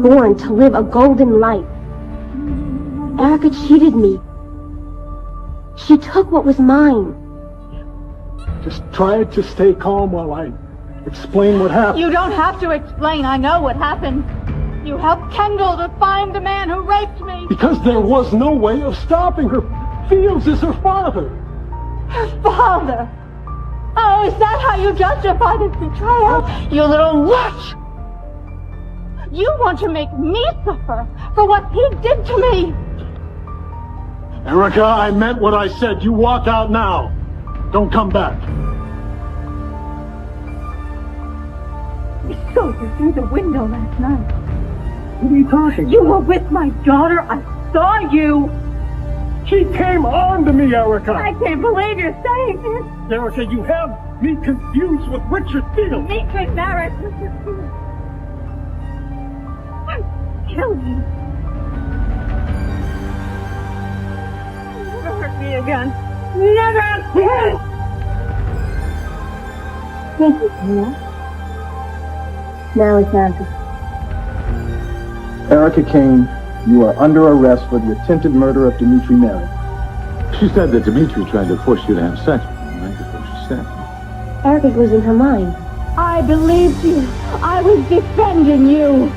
born to live a golden life. Erica cheated me. She took what was mine. Just try to stay calm while I explain what happened. You don't have to explain. I know what happened. You helped Kendall to find the man who raped me. Because there was no way of stopping her. Fields is her father. Her father? Oh, is that how you justify this betrayal? You little witch! You want to make me suffer for what he did to me. Erica, I meant what I said. You walk out now. Don't come back. We saw you through the window last night. What are you talking about? You were with my daughter. I saw you. She came on to me, Erica. I can't believe you're saying this. Erica, you have me confused with Richard Fields. Dimitri married Richard Fields. I killed you. Never hurt me again. Never again. Thank you, Tina. Now it's answered. Erica Kane, you are under arrest for the attempted murder of Dimitri Mary. She said that Dimitri tried to force you to have sex with him right before she stabbed you. Erica's losing her mind. I believed you. I was defending you.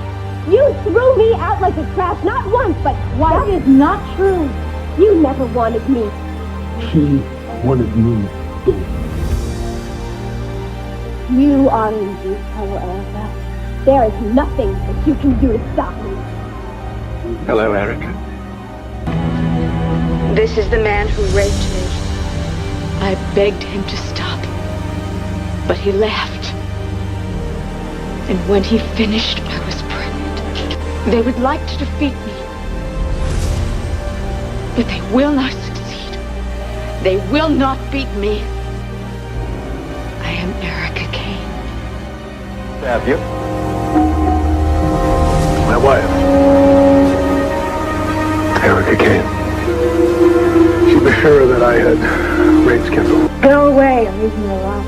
You threw me out like a trash, not once, but twice. That is not true. You never wanted me. She wanted me dead. You are in deep trouble, Erica. There is nothing that you can do to stop me. Hello, Erica. This is the man who raped me. I begged him to stop, but he laughed. And when he finished, I was pregnant. They would like to defeat me, but they will not succeed. They will not beat me. I am Erica Kane. Have you? My wife, Erica Kane. She was sure that I had raped Kendall. Go away. I'm leaving you alone.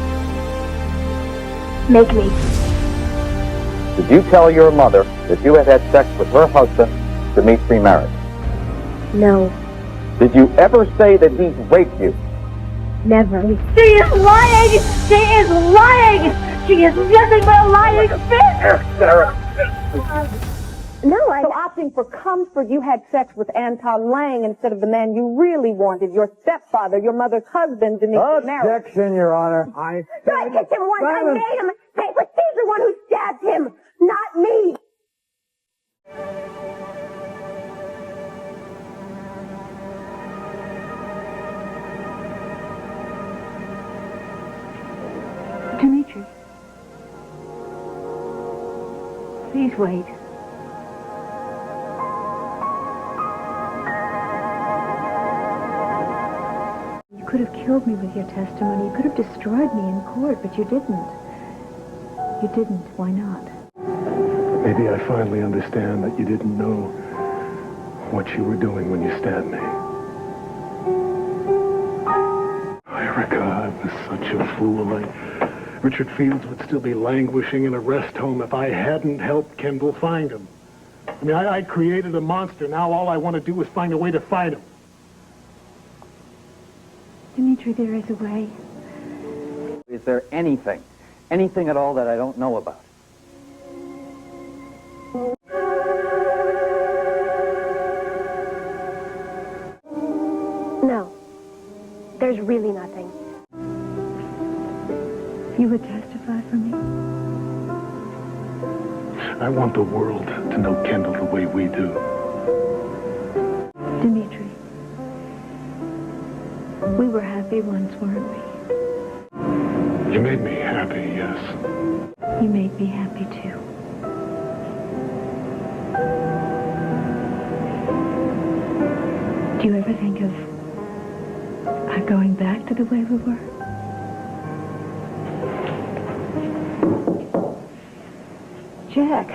Make me. Did you tell your mother that you had had sex with her husband, Dimitri Mary? No. Did you ever say that he raped you? Never. She is lying! She is lying! She is nothing but a lying bitch! No, So opting for comfort, you had sex with Anton Lang instead of the man you really wanted, your stepfather, your mother's husband, Dimitri Mary. Objection, Your Honor. I kicked him once. I made him pay, but she's the one who stabbed him, not me. Dimitri. Please wait. You could have killed me with your testimony. You could have destroyed me in court, but you didn't. You didn't. Why not? Maybe I finally understand that you didn't know what you were doing when you stabbed me. Erica, I was such a fool. Richard Fields would still be languishing in a rest home if I hadn't helped Kendall find him. I mean, I created a monster. Now all I want to do is find a way to fight him. Dimitri, there is a way. Is there anything at all that I don't know about? No. There's really nothing. You would testify for me? I want the world to know Kendall the way we do. Dimitri, we were happy once, weren't we? You made me happy, yes. You made me happy, too. Do you ever think of going back to the way we were? Jack.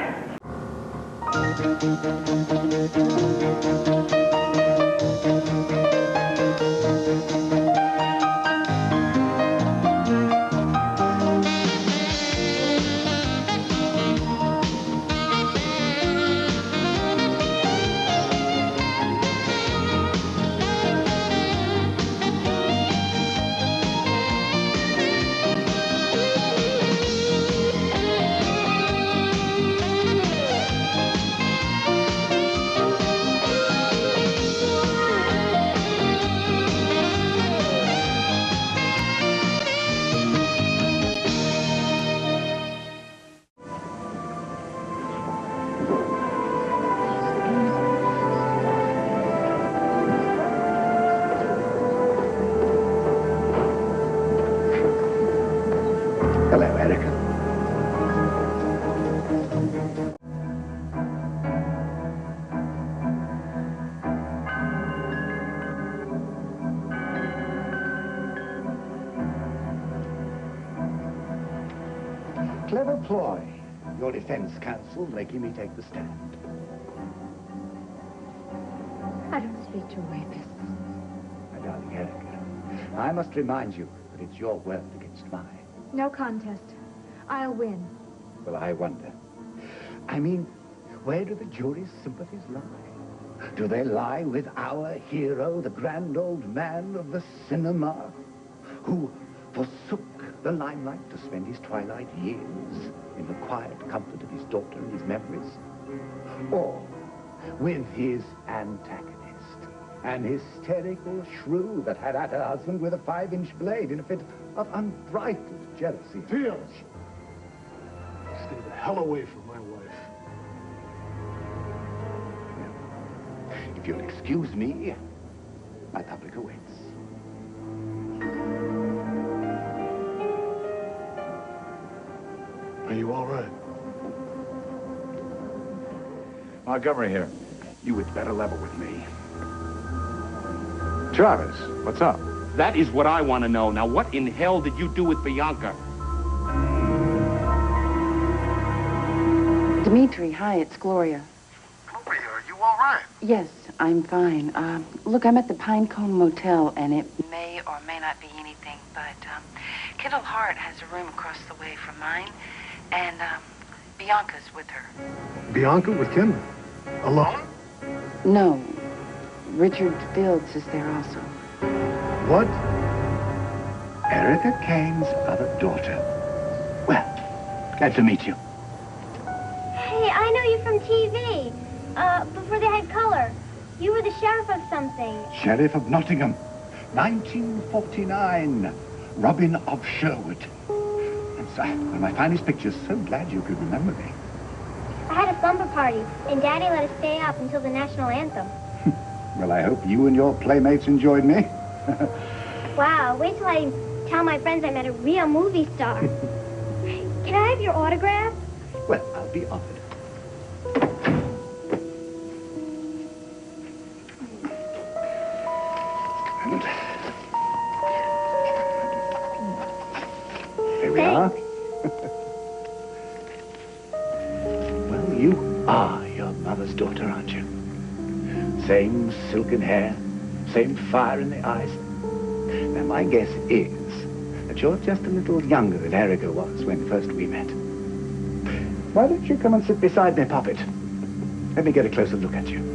clever ploy. Your defense counsel making me take the stand. I don't speak to rapists. My darling Erica, I must remind you that it's your word against mine. No contest. I'll win. Well, I wonder. I mean, where do the jury's sympathies lie? Do they lie with our hero, the grand old man of the cinema, who forsook the limelight to spend his twilight years in the quiet comfort of his daughter and his memories? Or with his antagonist, an hysterical shrew that had at her husband with a 5-inch blade in a fit of unbridled jealousy? Fields! Stay the hell away from my wife. If you'll excuse me, my public awaits. Are you all right? Montgomery here. You had better level with me. Travis, what's up? That is what I want to know. Now, what in hell did you do with Bianca? Dimitri, hi, it's Gloria. Gloria, are you all right? Yes, I'm fine. Look, I'm at the Pinecone Motel, and it may or may not be anything, but Kendall Hart has a room across the way from mine, and Bianca's with her. Bianca with Kendall? Alone? No, Richard Fields is there also. What? Erica Kane's other daughter. Well, glad to meet you. Hey, I know you from TV. Before they had color. You were the sheriff of something. Sheriff of Nottingham, 1949. Robin of Sherwood. That's one of my finest pictures. So glad you could remember me. I had a slumber party, and Daddy let us stay up until the national anthem. Well, I hope you and your playmates enjoyed me. Wow, wait till I tell my friends I met a real movie star. Can I have your autograph? Well, I'll be honored. And here we are. Well, you are your mother's daughter, aren't you? Same silken hair, same fire in the eyes. Now, my guess is that you're just a little younger than Erica was when first we met. Why don't you come and sit beside me, Poppet? Let me get a closer look at you.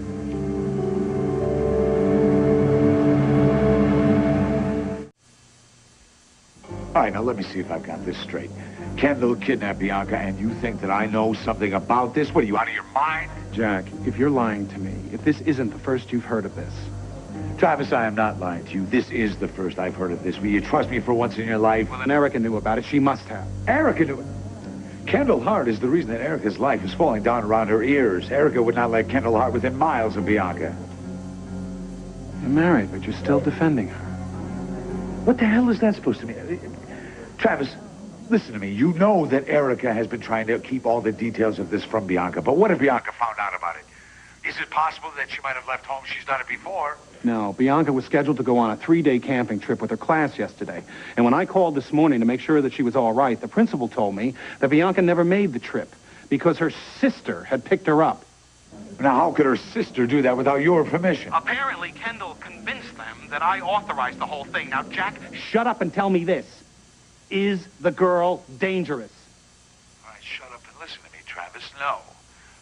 All right, now let me see if I've got this straight. Kendall kidnapped Bianca, and you think that I know something about this? What, are you out of your mind? Jack, if you're lying to me, if this isn't the first you've heard of this. Travis, I am not lying to you. This is the first I've heard of this. Will you trust me for once in your life? Well, then Erica knew about it. She must have. Erica knew it. Kendall Hart is the reason that Erica's life is falling down around her ears. Erica would not let Kendall Hart within miles of Bianca. You're married, but you're still defending her. What the hell is that supposed to mean? Travis, listen to me. You know that Erica has been trying to keep all the details of this from Bianca. But what if Bianca found out about it? Is it possible that she might have left home? She's done it before. No, Bianca was scheduled to go on a 3-day camping trip with her class yesterday. And when I called this morning to make sure that she was all right, the principal told me that Bianca never made the trip because her sister had picked her up. Now, how could her sister do that without your permission? Apparently, Kendall convinced them that I authorized the whole thing. Now, Jack, shut up and tell me this. Is the girl dangerous? All right, shut up and listen to me, Travis. No,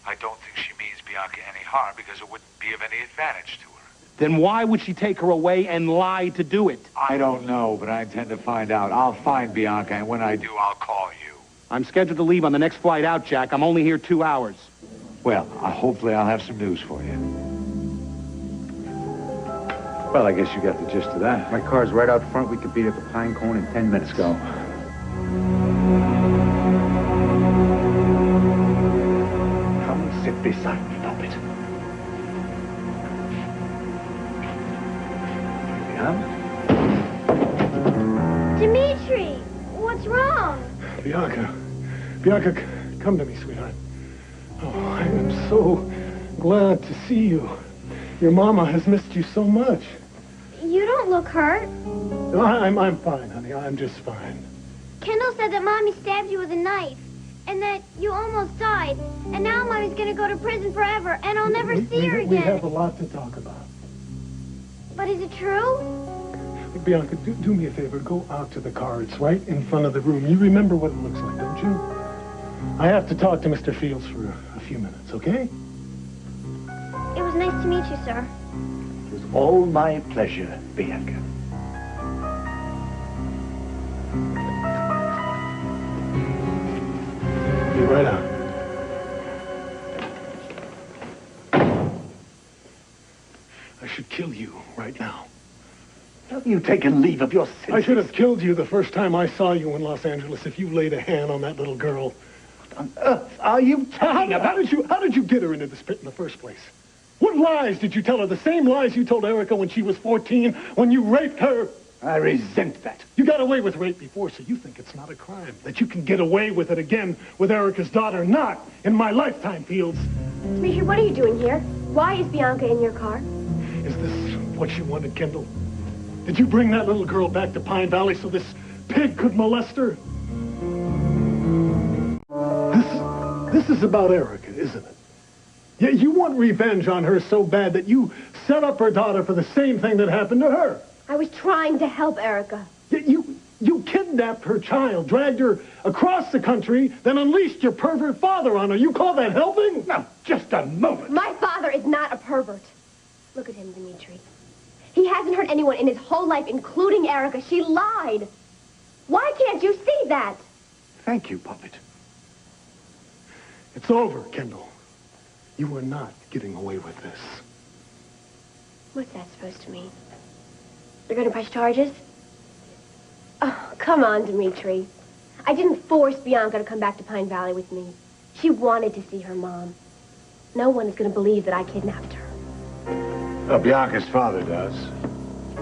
I don't think she means Bianca any harm because it wouldn't be of any advantage to her. Then why would she take her away and lie to do it? I don't know, but I intend to find out. I'll find Bianca, and when I do, I'll call you. I'm scheduled to leave on the next flight out, Jack. I'm only here 2 hours. Well, hopefully I'll have some news for you. Well, I guess you got the gist of that. My car's right out front. We could be at the Pinecone in 10 minutes. Go. Come and sit beside me, Poppet. Here we are. Dimitri, what's wrong? Bianca, come to me, sweetheart. Oh, I am so glad to see you. Your mama has missed you so much. You don't look hurt. No, I'm fine, honey. I'm just fine. Kendall said that Mommy stabbed you with a knife. and that you almost died, and now Mommy's gonna go to prison forever, and I'll never see her again. We have a lot to talk about. But is it true? Bianca, do me a favor. Go out to the car. It's right in front of the room. You remember what it looks like, don't you? I have to talk to Mr. Fields for a few minutes, okay? It was nice to meet you, sir. It was all my pleasure, Bianca. Be right out. I should kill you right now. Have you taken leave of your senses? I should have killed you the first time I saw you in Los Angeles if you laid a hand on that little girl. What on earth are you talking about? How did you get her into this pit in the first place? What lies did you tell her? The same lies you told Erica when she was 14, when you raped her? I resent that. You got away with rape before, so you think it's not a crime. That you can get away with it again with Erica's daughter. Not in my lifetime, Fields. Dimitri, what are you doing here? Why is Bianca in your car? Is this what you wanted, Kendall? Did you bring that little girl back to Pine Valley so this pig could molest her? This is about Erica, isn't it? Yeah, you want revenge on her so bad that you set up her daughter for the same thing that happened to her. I was trying to help Erica. Yeah, you kidnapped her child, dragged her across the country, then unleashed your pervert father on her. You call that helping? Now, just a moment. My father is not a pervert. Look at him, Dimitri. He hasn't hurt anyone in his whole life, including Erica. She lied. Why can't you see that? Thank you, Puppet. It's over, Kendall. You are not getting away with this. What's that supposed to mean? They're going to press charges? Oh, come on, Dimitri. I didn't force Bianca to come back to Pine Valley with me. She wanted to see her mom. No one is going to believe that I kidnapped her. Well, Bianca's father does.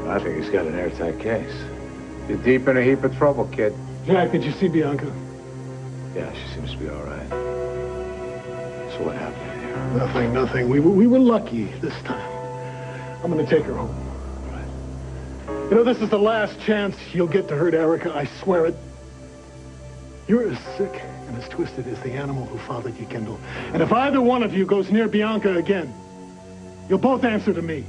I think he's got an airtight case. You're deep in a heap of trouble, kid. Jack, did you see Bianca? Yeah, she seems to be all right. So what happened here? Nothing. We were lucky this time. I'm going to take her home. All right. You know, this is the last chance you'll get to hurt Erica. I swear it. You're as sick and as twisted as the animal who fathered you, Kendall. And if either one of you goes near Bianca again, you'll both answer to me.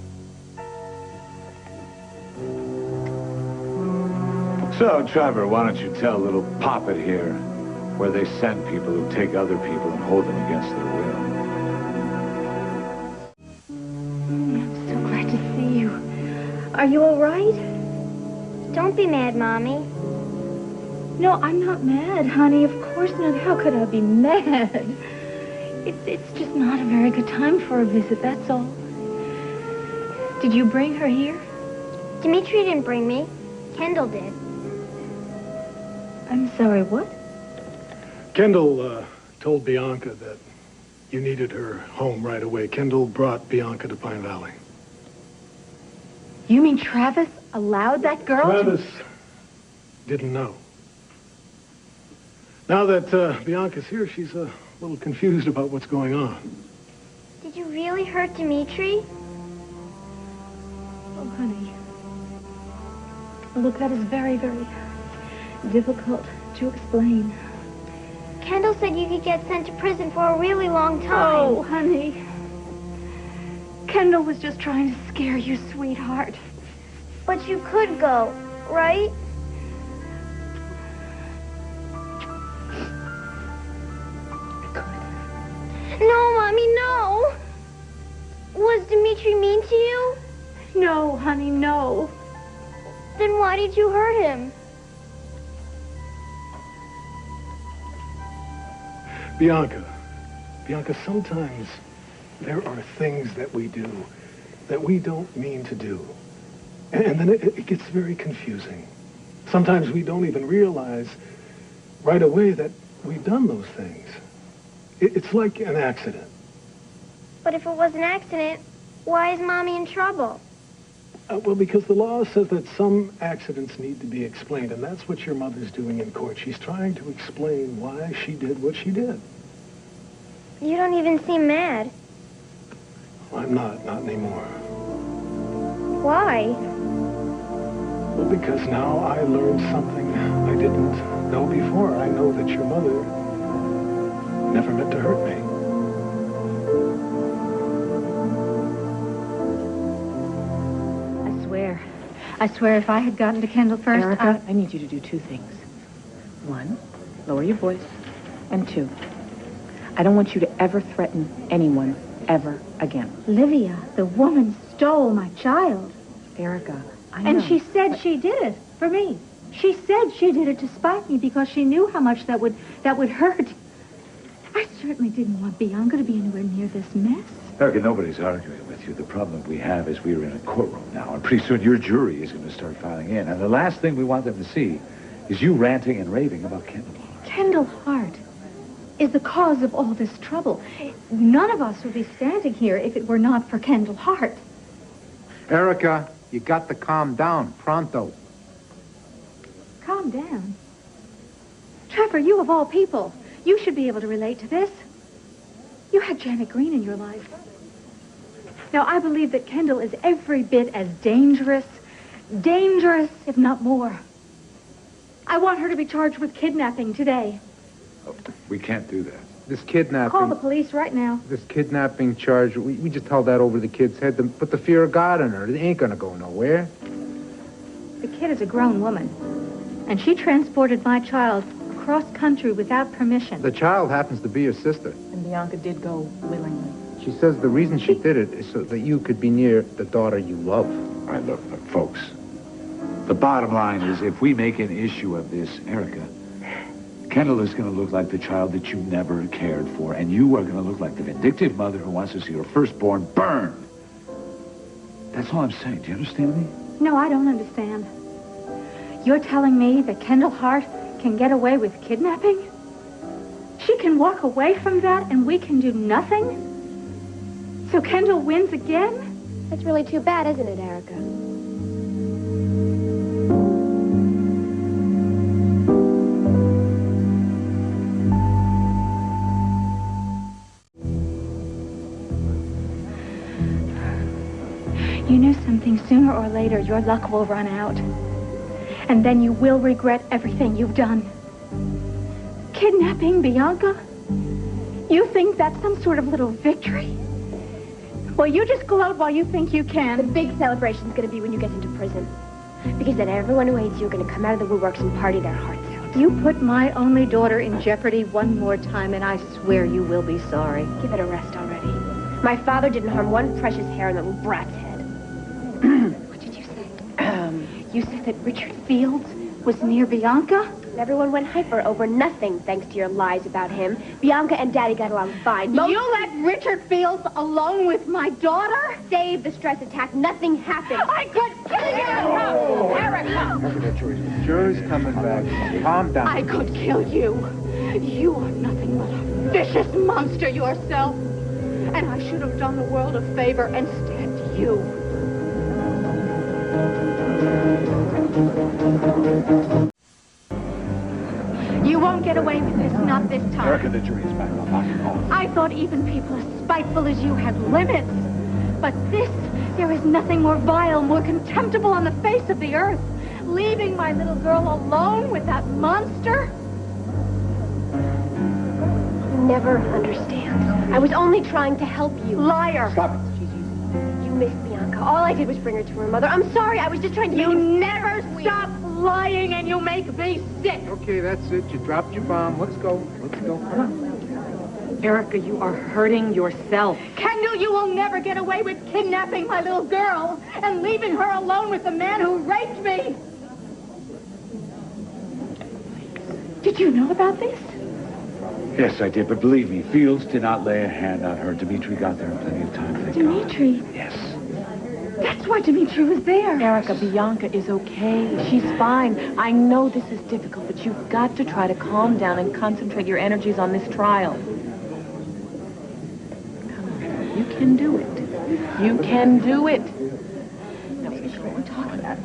So, Trevor, why don't you tell little Poppet here where they send people who take other people and hold them against their will? I'm so glad to see you. Are you all right? Don't be mad, Mommy. No, I'm not mad, honey. Of course not. How could I be mad? It's just not a very good time for a visit, that's all. Did you bring her here? Dimitri didn't bring me. Kendall did. I'm sorry, what? Kendall told Bianca that you needed her home right away. Kendall brought Bianca to Pine Valley. You mean Travis allowed that girl Travis didn't know. Now that Bianca's here, she's a little confused about what's going on. Did you really hurt Dimitri? Oh, honey. Look, that is very, very difficult to explain. Kendall said you could get sent to prison for a really long time. Oh, honey. Kendall was just trying to scare you, sweetheart. But you could go, right? No, Mommy, no! Was Dimitri mean to you? No, honey, no. Then why did you hurt him? Bianca, sometimes there are things that we do that we don't mean to do. And then it gets very confusing. Sometimes we don't even realize right away that we've done those things. It's like an accident. But if it was an accident, why is Mommy in trouble? Well, because the law says that some accidents need to be explained, and that's what your mother's doing in court. She's trying to explain why she did what she did. You don't even seem mad. Well, I'm not anymore. Why? Well, because now I learned something I didn't know before. I know that your mother never meant to hurt me. I swear if I had gotten to Kendall first, Erica, I need you to do two things. One, lower your voice. And two, I don't want you to ever threaten anyone ever again. Livia, the woman stole my child. Erica, I know. And she said she did it for me. She said she did it to spite me because she knew how much that would hurt. I certainly didn't want Bianca to be anywhere near this mess. Erica, nobody's arguing with you. The problem we have is we're in a courtroom now, and pretty soon your jury is going to start filing in. And the last thing we want them to see is you ranting and raving about Kendall Hart. Kendall Hart is the cause of all this trouble. None of us would be standing here if it were not for Kendall Hart. Erica, you got to calm down, pronto. Calm down. Trevor, you of all people, you should be able to relate to this. You had Janet Green in your life. Now, I believe that Kendall is every bit as dangerous, if not more. I want her to be charged with kidnapping today. Oh, we can't do that. This kidnapping... Call the police right now. This kidnapping charge, we just held that over the kid's head to put the fear of God in her. It ain't gonna go nowhere. The kid is a grown woman, and she transported my child across country without permission. The child happens to be her sister. And Bianca did go willingly. She says the reason she did it is so that you could be near the daughter you love. All right, look, folks. The bottom line is if we make an issue of this, Erica, Kendall is going to look like the child that you never cared for, and you are going to look like the vindictive mother who wants to see her firstborn burned. That's all I'm saying. Do you understand me? No, I don't understand. You're telling me that Kendall Hart can get away with kidnapping? She can walk away from that and we can do nothing? So Kendall wins again? That's really too bad, isn't it, Erica? You knew something. Sooner or later, your luck will run out. And then you will regret everything you've done. Kidnapping Bianca? You think that's some sort of little victory? Well, you just gloat while you think you can. The big celebration's going to be when you get into prison. Because then everyone who hates you are going to come out of the woodworks and party their hearts out. You put my only daughter in jeopardy one more time, and I swear you will be sorry. Give it a rest already. My father didn't harm one precious hair on that little brat's head. What did you say? You said that Richard Fields was near Bianca? Everyone went hyper over nothing, thanks to your lies about him. Bianca and Daddy got along fine. You let Richard Fields alone with my daughter? Save the stress attack. Nothing happened. I could kill you! Erica! Jury's coming back. Calm down. I could kill you. You are nothing but a vicious monster yourself. And I should have done the world a favor and stabbed you. You won't get away with this, not this time. Erica, the jury's back. I'll knock it off. I thought even people as spiteful as you had limits. But this, there is nothing more vile, more contemptible on the face of the earth. Leaving my little girl alone with that monster? You never understand. I was only trying to help you. Liar! Stop it. You missed Bianca. All I did was bring her to her mother. I'm sorry. I was just trying to You never stop lying and you make me sick. Okay, that's it. You dropped your bomb. Let's go. Let's go. Come on. Erica, you are hurting yourself. Kendall, you will never get away with kidnapping my little girl and leaving her alone with the man who raped me. Did you know about this? Yes, I did, but believe me, Fields did not lay a hand on her. Dimitri got there in plenty of time, thank Dimitri? God. Yes. That's why Dimitri was there. Erica, Bianca is okay. She's fine. I know this is difficult, but you've got to try to calm down and concentrate your energies on this trial. Come on. You can do it. You can do it. Now, we're talking about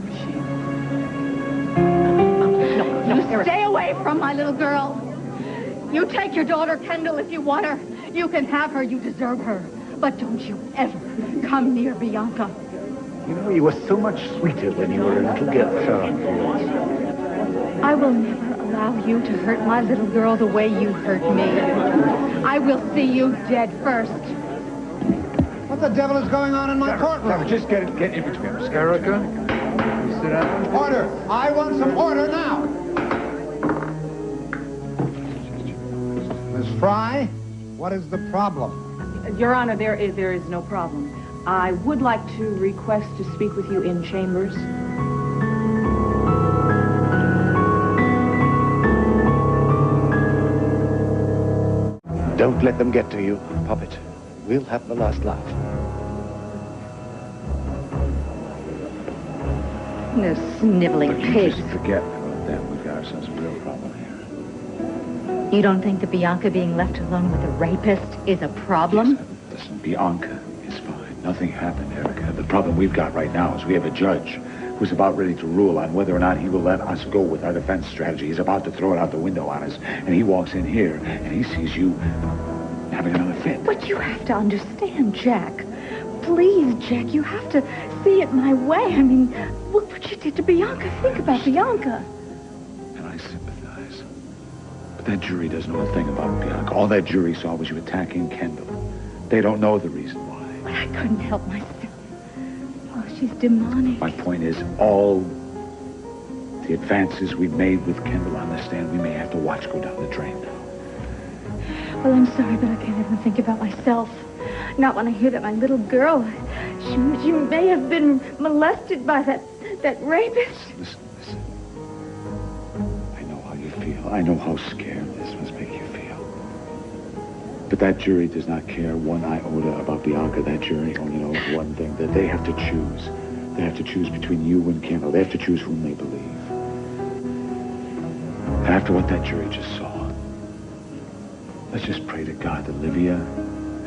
No, stay away from my little girl. You take your daughter, Kendall, if you want her. You can have her. You deserve her. But don't you ever come near Bianca. You know, you were so much sweeter when you were a little girl. I will never allow allow you to hurt my little girl the way you hurt me. I will see you dead first. What the devil is going on in my courtroom? Just get in between us. Erica, you sit down. Order! I want some order now! Miss Fry, what is the problem? Your Honor, there is no problem. I would like to request to speak with you in chambers. Don't let them get to you, Puppet. We'll have the last laugh. No sniveling pigs. Forget about that. We've got ourselves a real problem here. You don't think that Bianca being left alone with a rapist is a problem? Yes, listen, Bianca is fine. Nothing happened, Erica. The problem we've got right now is we have a judge who's about ready to rule on whether or not he will let us go with our defense strategy. He's about to throw it out the window on us, and he walks in here, and he sees you having another fit. But you have to understand, Jack. Please, Jack, you have to see it my way. I mean, look what you did to Bianca. Think about Bianca. And I sympathize. But that jury doesn't know a thing about Bianca. All that jury saw was you attacking Kendall. They don't know the reason why. But I couldn't help myself. Oh, she's demonic. My point is, all the advances we made with Kendall on the stand, we may have to watch go down the drain now. Well, I'm sorry, but I can't even think about myself. Not when I hear that my little girl, she may have been molested by that rapist. Listen. I know how you feel. I know how scared this must make you feel. But that jury does not care one iota about Bianca. That jury only knows one thing, that they have to choose. They have to choose between you and Kendall. They have to choose whom they believe. And after what that jury just saw, let's just pray to God that Livia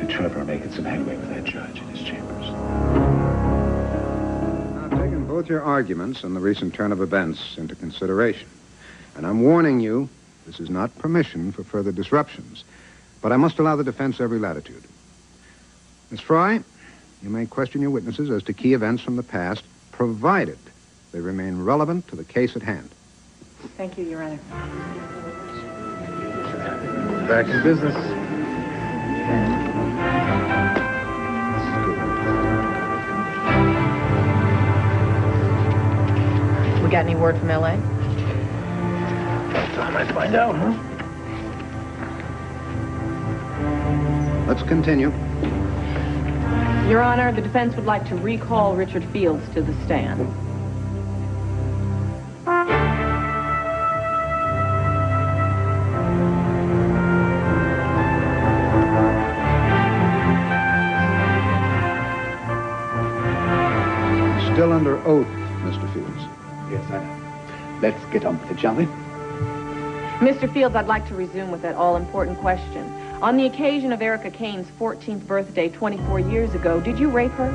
and Trevor are making some headway with that judge in his chambers. I've taken both your arguments and the recent turn of events into consideration. And I'm warning you, this is not permission for further disruptions. But I must allow the defense every latitude. Miss Fry, you may question your witnesses as to key events from the past, provided they remain relevant to the case at hand. Thank you, Your Honor. Back to business. We got any word from L.A.? Time I find out, huh? Let's continue. Your Honor, the defense would like to recall Richard Fields to the stand. Still under oath, Mr. Fields. Yes, I know. Let's get on with it, shall we? Mr. Fields, I'd like to resume with that all-important question. On the occasion of Erica Kane's 14th birthday 24 years ago, did you rape her?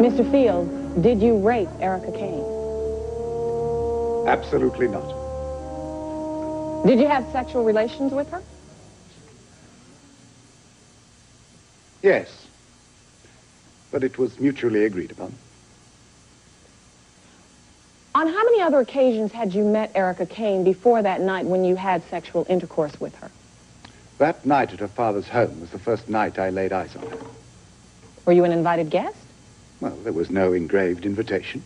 Mr. Fields, did you rape Erica Kane? Absolutely not. Did you have sexual relations with her? Yes. But it was mutually agreed upon. On how many other occasions had you met Erica Kane before that night when you had sexual intercourse with her? That night at her father's home was the first night I laid eyes on her. Were you an invited guest? Well, there was no engraved invitation.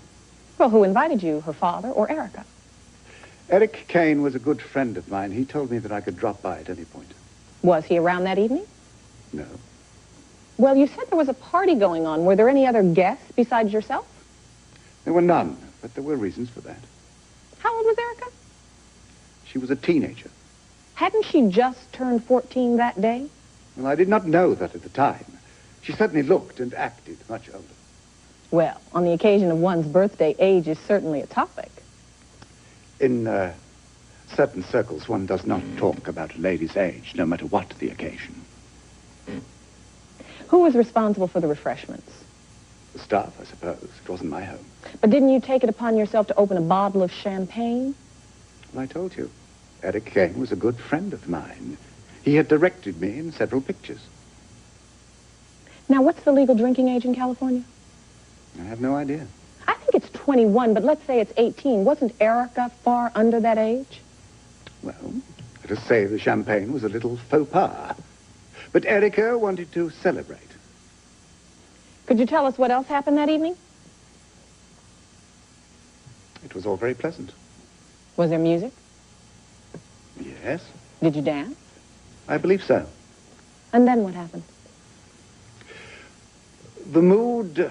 Well, who invited you, her father or Erica? Eric Kane was a good friend of mine. He told me that I could drop by at any point. Was he around that evening? No. Well, you said there was a party going on. Were there any other guests besides yourself? There were none, but there were reasons for that. How old was Erica? She was a teenager. Hadn't she just turned 14 that day? Well, I did not know that at the time. She certainly looked and acted much older. Well, on the occasion of one's birthday, age is certainly a topic. In certain circles, one does not talk about a lady's age, no matter what the occasion. Who was responsible for the refreshments? The staff, I suppose. It wasn't my home. But didn't you take it upon yourself to open a bottle of champagne? Well, I told you. Erica Kane was a good friend of mine. He had directed me in several pictures. Now, what's the legal drinking age in California? I have no idea. I think it's 21, but let's say it's 18. Wasn't Erica far under that age? Well, let us say the champagne was a little faux pas. But Erica wanted to celebrate. Could you tell us what else happened that evening? It was all very pleasant. Was there music? Yes. Did you dance? I believe so. And then what happened? The mood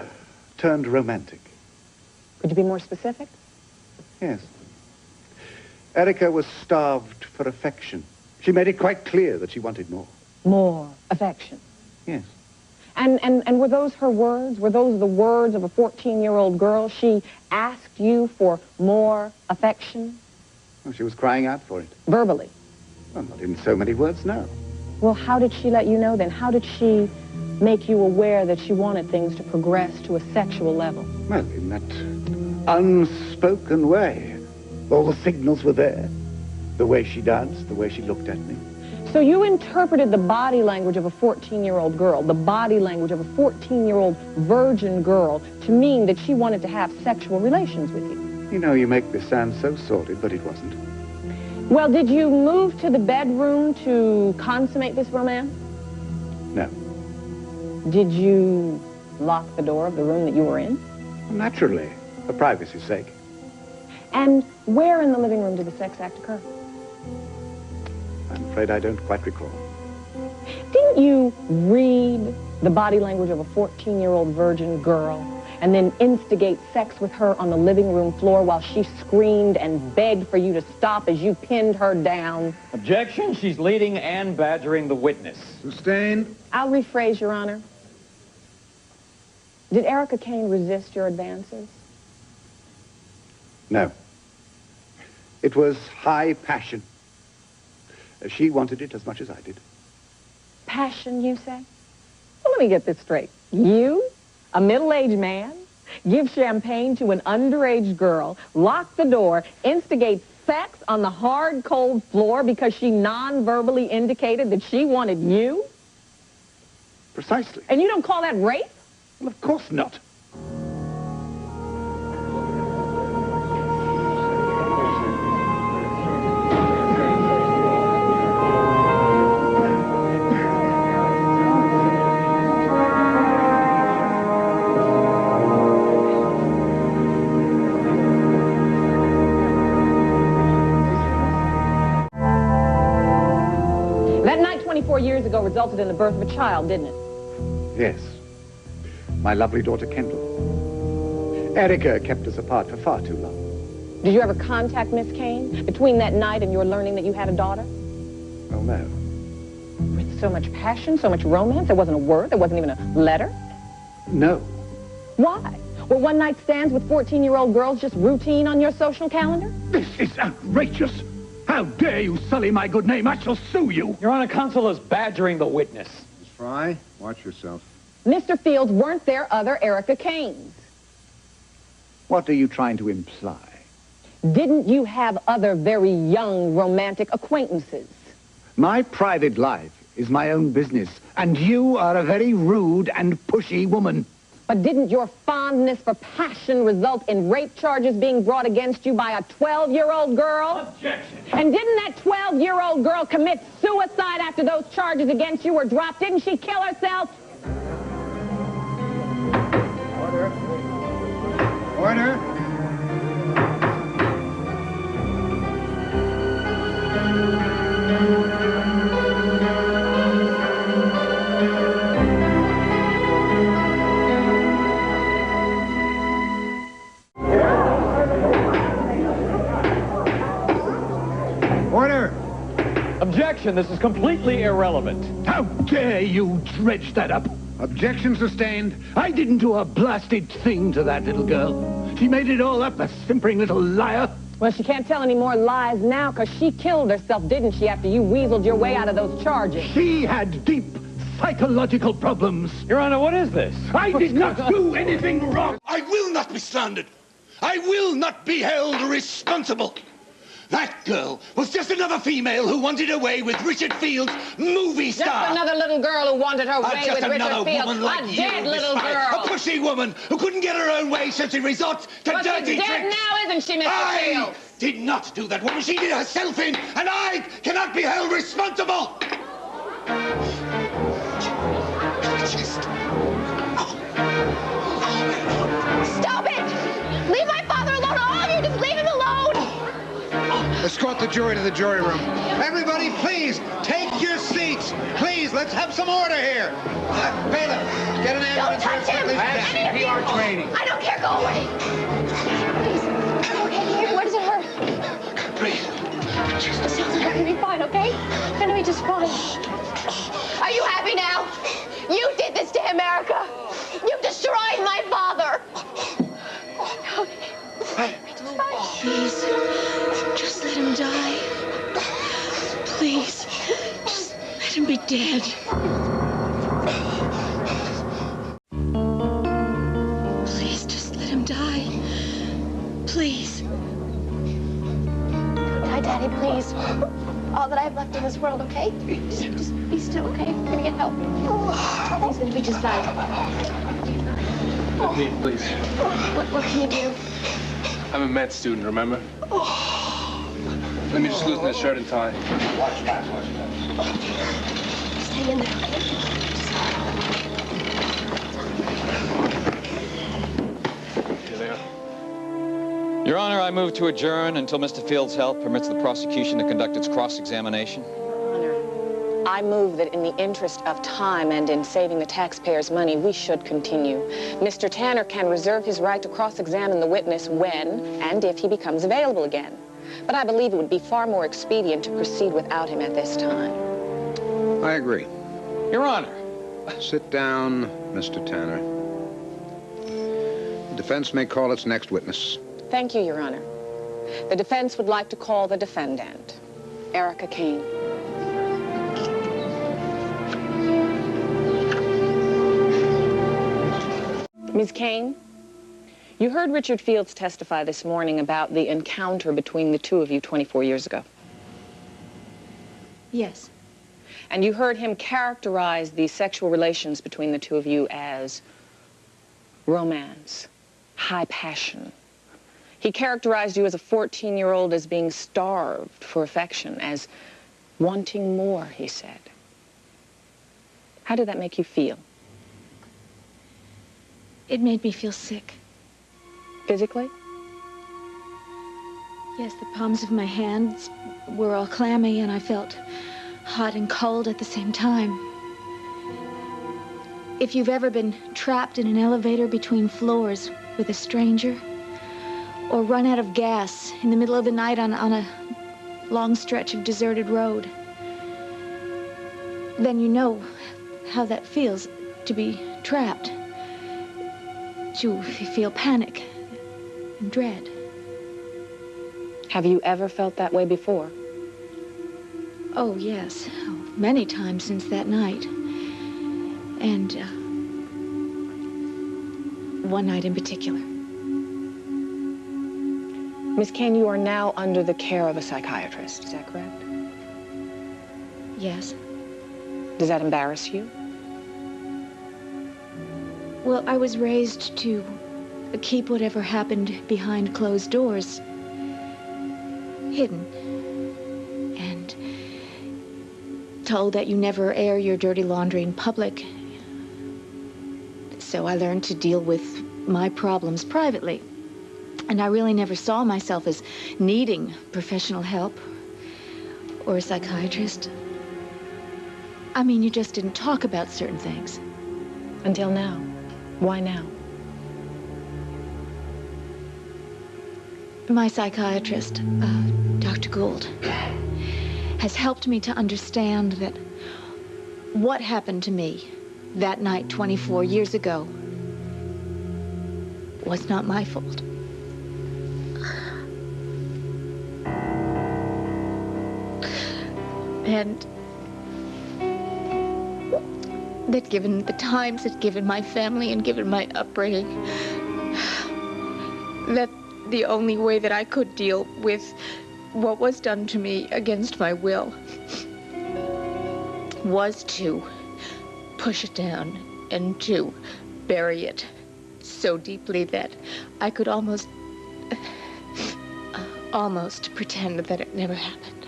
turned romantic. Could you be more specific? Yes. Erica was starved for affection. She made it quite clear that she wanted more. More affection. Yes. And were those her words? Were those the words of a 14-year-old girl? She asked you for more affection? Well, she was crying out for it. Verbally? Well, not in so many words, no. Well, how did she let you know then? How did she make you aware that she wanted things to progress to a sexual level? Well, in that unspoken way. All the signals were there. The way she danced, the way she looked at me. So you interpreted the body language of a 14-year-old girl, the body language of a 14-year-old virgin girl, to mean that she wanted to have sexual relations with you. You know, you make this sound so sordid, but it wasn't. Well, did you move to the bedroom to consummate this romance? No. Did you lock the door of the room that you were in? Naturally, for privacy's sake. And where in the living room did the sex act occur? I'm afraid I don't quite recall. Didn't you read the body language of a 14-year-old virgin girl and then instigate sex with her on the living room floor while she screamed and begged for you to stop as you pinned her down? Objection. She's leading and badgering the witness. Sustained. I'll rephrase, Your Honor. Did Erica Kane resist your advances? No. It was high passion. She wanted it as much as I did. Passion, you say? Well, let me get this straight. You, a middle-aged man, give champagne to an underage girl, lock the door, instigate sex on the hard, cold floor because she non-verbally indicated that she wanted you? Precisely. And you don't call that rape? Well, of course not. That night 24 years ago resulted in the birth of a child, didn't it? Yes. My lovely daughter, Kendall. Erica kept us apart for far too long. Did you ever contact Miss Kane between that night and your learning that you had a daughter? Oh, no. With so much passion, so much romance, there wasn't a word, there wasn't even a letter? No. Why? Were one-night stands with 14-year-old girls just routine on your social calendar? This is outrageous. How dare you sully my good name? I shall sue you. Your Honor, counsel is badgering the witness. Miss Fry, watch yourself. Mr. Fields, weren't there other Erica Kanes? What are you trying to imply? Didn't you have other very young romantic acquaintances? My private life is my own business, and you are a very rude and pushy woman. But didn't your fondness for passion result in rape charges being brought against you by a 12-year-old girl? Objection. And didn't that 12-year-old girl commit suicide after those charges against you were dropped? Didn't she kill herself? Order. Order. Order. Objection. This is completely irrelevant. How dare you dredge that up? Objection sustained. I didn't do a blasted thing to that little girl. She made it all up, a simpering little liar. Well, she can't tell any more lies now because she killed herself, didn't she, after you weaseled your way out of those charges? She had deep psychological problems. Your Honor, what is this? I did not do anything wrong. I will not be slandered. I will not be held responsible. That girl was just another female who wanted her way with Richard Fields, movie star. Just another little girl who wanted her way with Richard Fields. Like A dead little girl. A pushy woman who couldn't get her own way, so she resorts to But dirty she's tricks. dead now, isn't she, Mr. Fields? I did not do that woman. She did herself in, and I cannot be held responsible. Stop it! Leave my father alone! All of you, just leave him alone! Escort the jury to the jury room. Everybody, please, take your seats. Please, let's have some order here. Bailiff, get an ambulance. Don't touch him! Any of you! CPR training. I don't care, go away! Please. Okay, here, where does it hurt? I can't breathe. Just tell him gonna be fine, okay? Gonna be just fine. Are you happy now? You did this to him, Erica. You destroyed my father. Okay. Please, just let him die. Please, just let him be dead. Please, just let him die. Please. Don't die, Daddy, please. All that I have left in this world, okay? Just be still, okay? I'm gonna get help. He's gonna be just fine. Me, please. What can you do? I'm a med student, remember? Let me just loosen this shirt and tie. Watch that. Stay in there, okay? Here they are. Your Honor, I move to adjourn until Mr. Fields' health permits the prosecution to conduct its cross-examination. I move that in the interest of time and in saving the taxpayers' money, we should continue. Mr. Tanner can reserve his right to cross-examine the witness when and if he becomes available again. But I believe it would be far more expedient to proceed without him at this time. I agree. Your Honor. Sit down, Mr. Tanner. The defense may call its next witness. Thank you, Your Honor. The defense would like to call the defendant, Erica Kane. Ms. Kane, you heard Richard Fields testify this morning about the encounter between the two of you 24 years ago. Yes. And you heard him characterize the sexual relations between the two of you as romance, high passion. He characterized you as a 14-year-old as being starved for affection, as wanting more, he said. How did that make you feel? It made me feel sick. Physically? Yes, the palms of my hands were all clammy, and I felt hot and cold at the same time. If you've ever been trapped in an elevator between floors with a stranger, or run out of gas in the middle of the night on a long stretch of deserted road, then you know how that feels to be trapped. You feel panic and dread. Have you ever felt that way before? Oh, yes. Oh, many times since that night. And one night in particular. Miss Kane, you are now under the care of a psychiatrist, is that correct? Yes. Does that embarrass you? Well, I was raised to keep whatever happened behind closed doors hidden. And told that you never air your dirty laundry in public. So I learned to deal with my problems privately. And I really never saw myself as needing professional help or a psychiatrist. I mean, you just didn't talk about certain things. Until now. Why now? My psychiatrist, Dr. Gould, has helped me to understand that what happened to me that night 24 years ago was not my fault. And that given the times, that given my family and given my upbringing, that the only way that I could deal with what was done to me against my will was to push it down and to bury it so deeply that I could almost pretend that it never happened.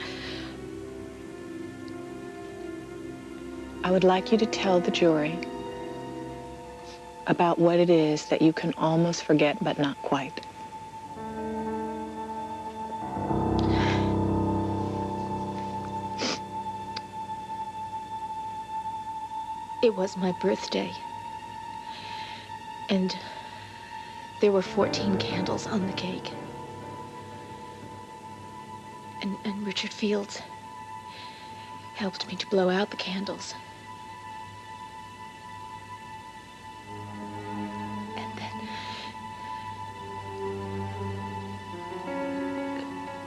I would like you to tell the jury about what it is that you can almost forget, but not quite. It was my birthday, and there were 14 candles on the cake. And Richard Fields helped me to blow out the candles.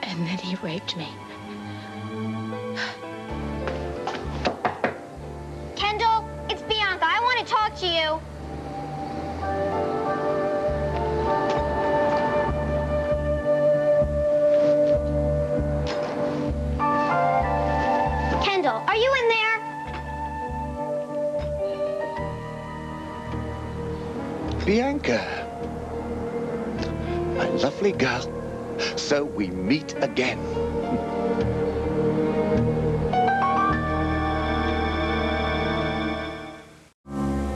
And then he raped me. Kendall, it's Bianca. I want to talk to you. Kendall, are you in there? Bianca, my lovely girl. So we meet again.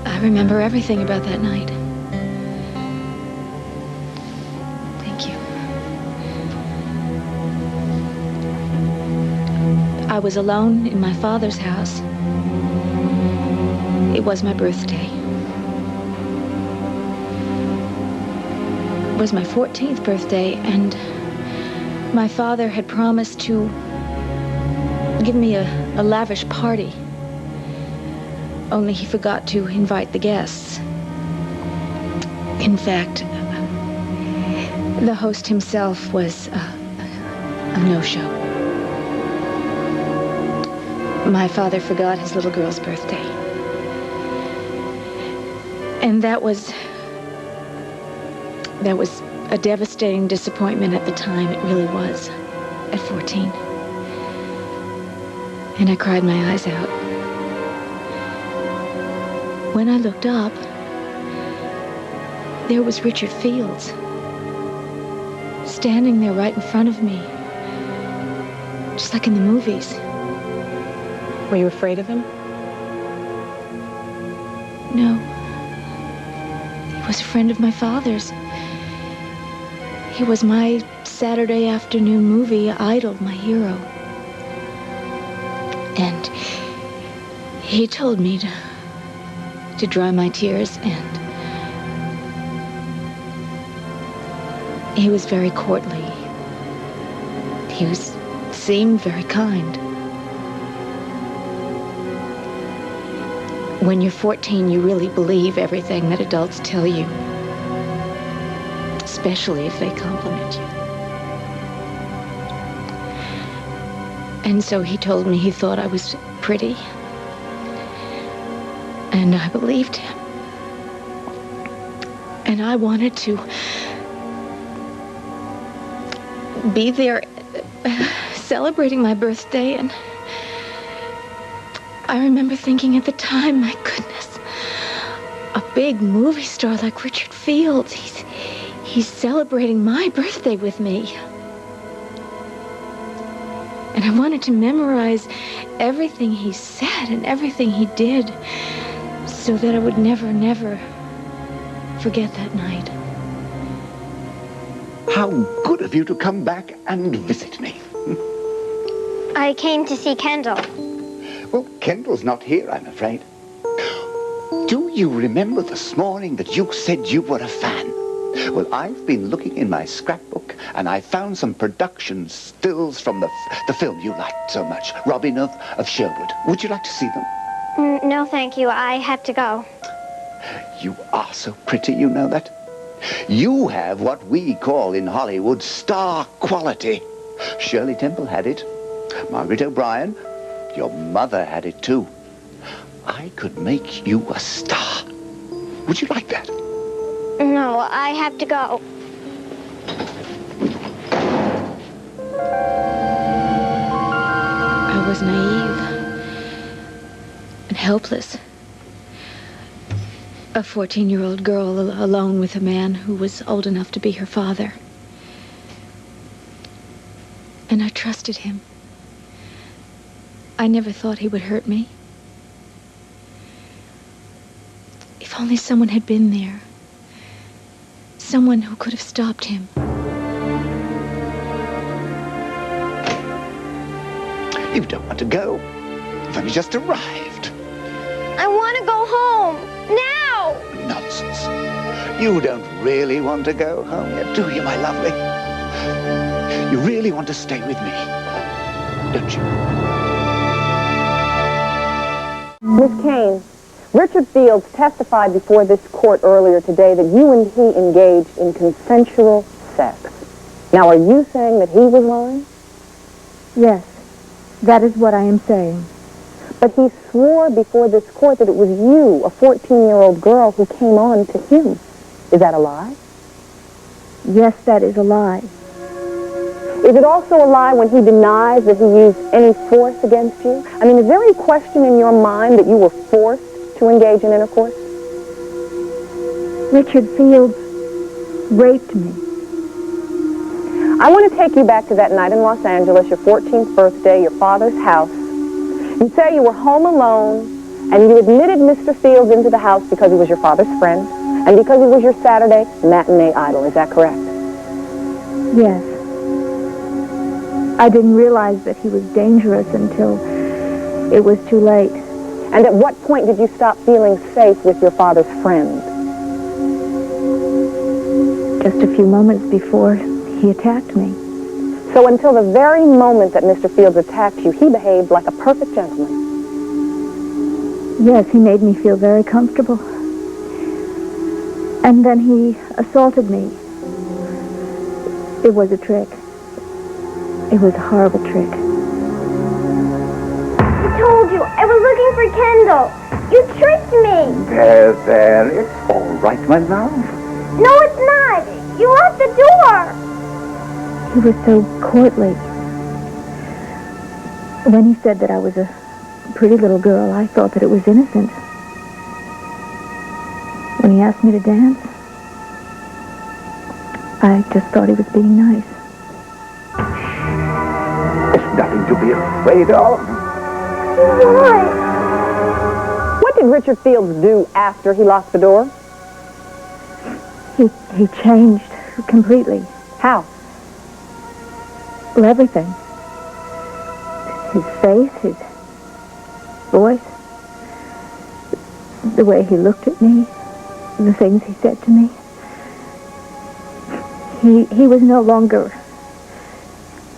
I remember everything about that night. Thank you. I was alone in my father's house. It was my birthday. It was my 14th birthday, and my father had promised to give me a lavish party. Only he forgot to invite the guests. In fact, the host himself was a no-show. My father forgot his little girl's birthday. And that was a devastating disappointment at the time. It really was, at 14. And I cried my eyes out. When I looked up, there was Richard Fields, standing there right in front of me, just like in the movies. Were you afraid of him? No. He was a friend of my father's. He was my Saturday afternoon movie idol, my hero. And he told me to dry my tears, and he was very courtly. He seemed very kind. When you're 14, you really believe everything that adults tell you, especially if they compliment you. And so he told me he thought I was pretty, and I believed him. And I wanted to be there celebrating my birthday, and I remember thinking at the time, my goodness, a big movie star like Richard Fields, he's celebrating my birthday with me. And I wanted to memorize everything he said and everything he did so that I would never, never forget that night. How good of you to come back and visit me. I came to see Kendall. Well, Kendall's not here, I'm afraid. Do you remember this morning that you said you were a fan? Well, I've been looking in my scrapbook, and I found some production stills from the film you liked so much, Robin of Sherwood. Would you like to see them? No, thank you. I have to go. You are so pretty, you know that? You have what we call in Hollywood star quality. Shirley Temple had it. Margaret O'Brien. Your mother had it too. I could make you a star. Would you like that? No, I have to go. I was naive and helpless. A 14-year-old girl alone with a man who was old enough to be her father. And I trusted him. I never thought he would hurt me. If only someone had been there. Someone who could have stopped him. You don't want to go. You've only just arrived. I want to go home. Now! Nonsense. You don't really want to go home yet, do you, my lovely? You really want to stay with me, don't you? Miss Kane, Richard Fields testified before this court earlier today that you and he engaged in consensual sex. Now, are you saying that he was lying? Yes, that is what I am saying. But he swore before this court that it was you, a 14-year-old girl, who came on to him. Is that a lie? Yes, that is a lie. Is it also a lie when he denies that he used any force against you? I mean, is there any question in your mind that you were forced to engage in intercourse? Richard Fields raped me. I want to take you back to that night in Los Angeles, your 14th birthday, your father's house. You say you were home alone, and you admitted Mr. Fields into the house because he was your father's friend, and because he was your Saturday matinee idol. Is that correct? Yes. I didn't realize that he was dangerous until it was too late. And at what point did you stop feeling safe with your father's friend? Just a few moments before he attacked me. So until the very moment that Mr. Fields attacked you, he behaved like a perfect gentleman. Yes, he made me feel very comfortable. And then he assaulted me. It was a trick. It was a horrible trick. I told you, I was looking for Kendall. You tricked me. There, it's all right, my love. No, it's not. You locked the door. He was so courtly. When he said that I was a pretty little girl, I thought that it was innocent. When he asked me to dance, I just thought he was being nice. There's nothing to be afraid of. Why? What did Richard Fields do after he locked the door? He changed completely. How? Well, everything. His face, his voice, the way he looked at me, the things he said to me. He was no longer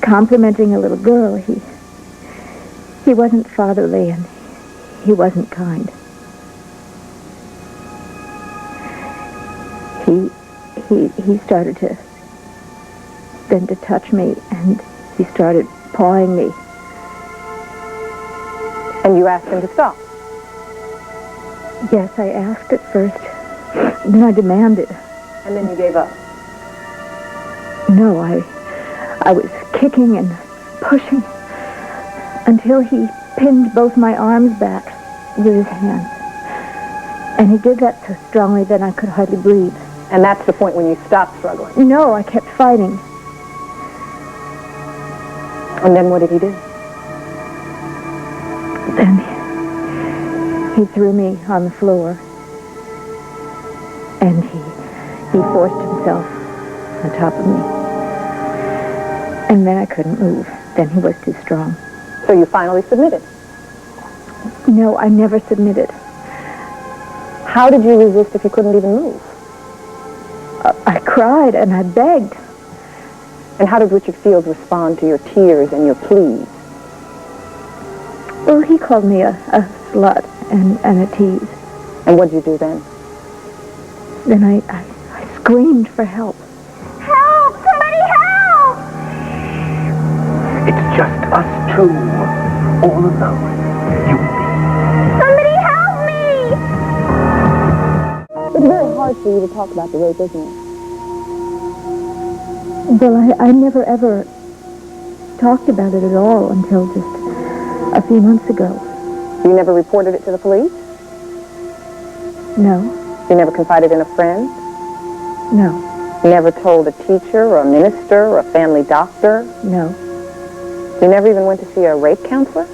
complimenting a little girl. He wasn't fatherly, and he wasn't kind. He started to touch me, and he started pawing me. And you asked him to stop? Yes, I asked at first. Then I demanded. And then you gave up? No, I was kicking and pushing until he pinned both my arms back with his hands. And he did that so strongly that I could hardly breathe. And that's the point when you stopped struggling? No, I kept fighting. And then what did he do? Then he threw me on the floor. And he forced himself on top of me. And then I couldn't move. Then he was too strong. So you finally submitted? No, I never submitted. How did you resist if you couldn't even move? I cried and I begged. And how did Richard Fields respond to your tears and your pleas? Well, he called me a slut and a tease. And what did you do then? Then I screamed for help. Help! Somebody help! It's just us two, all alone. You and me. Somebody help! hard for you to talk about the rape, isn't it? Well, I never ever talked about it at all until just a few months ago. You never reported it to the police? No. You never confided in a friend? No. You never told a teacher or a minister or a family doctor? No. You never even went to see a rape counselor?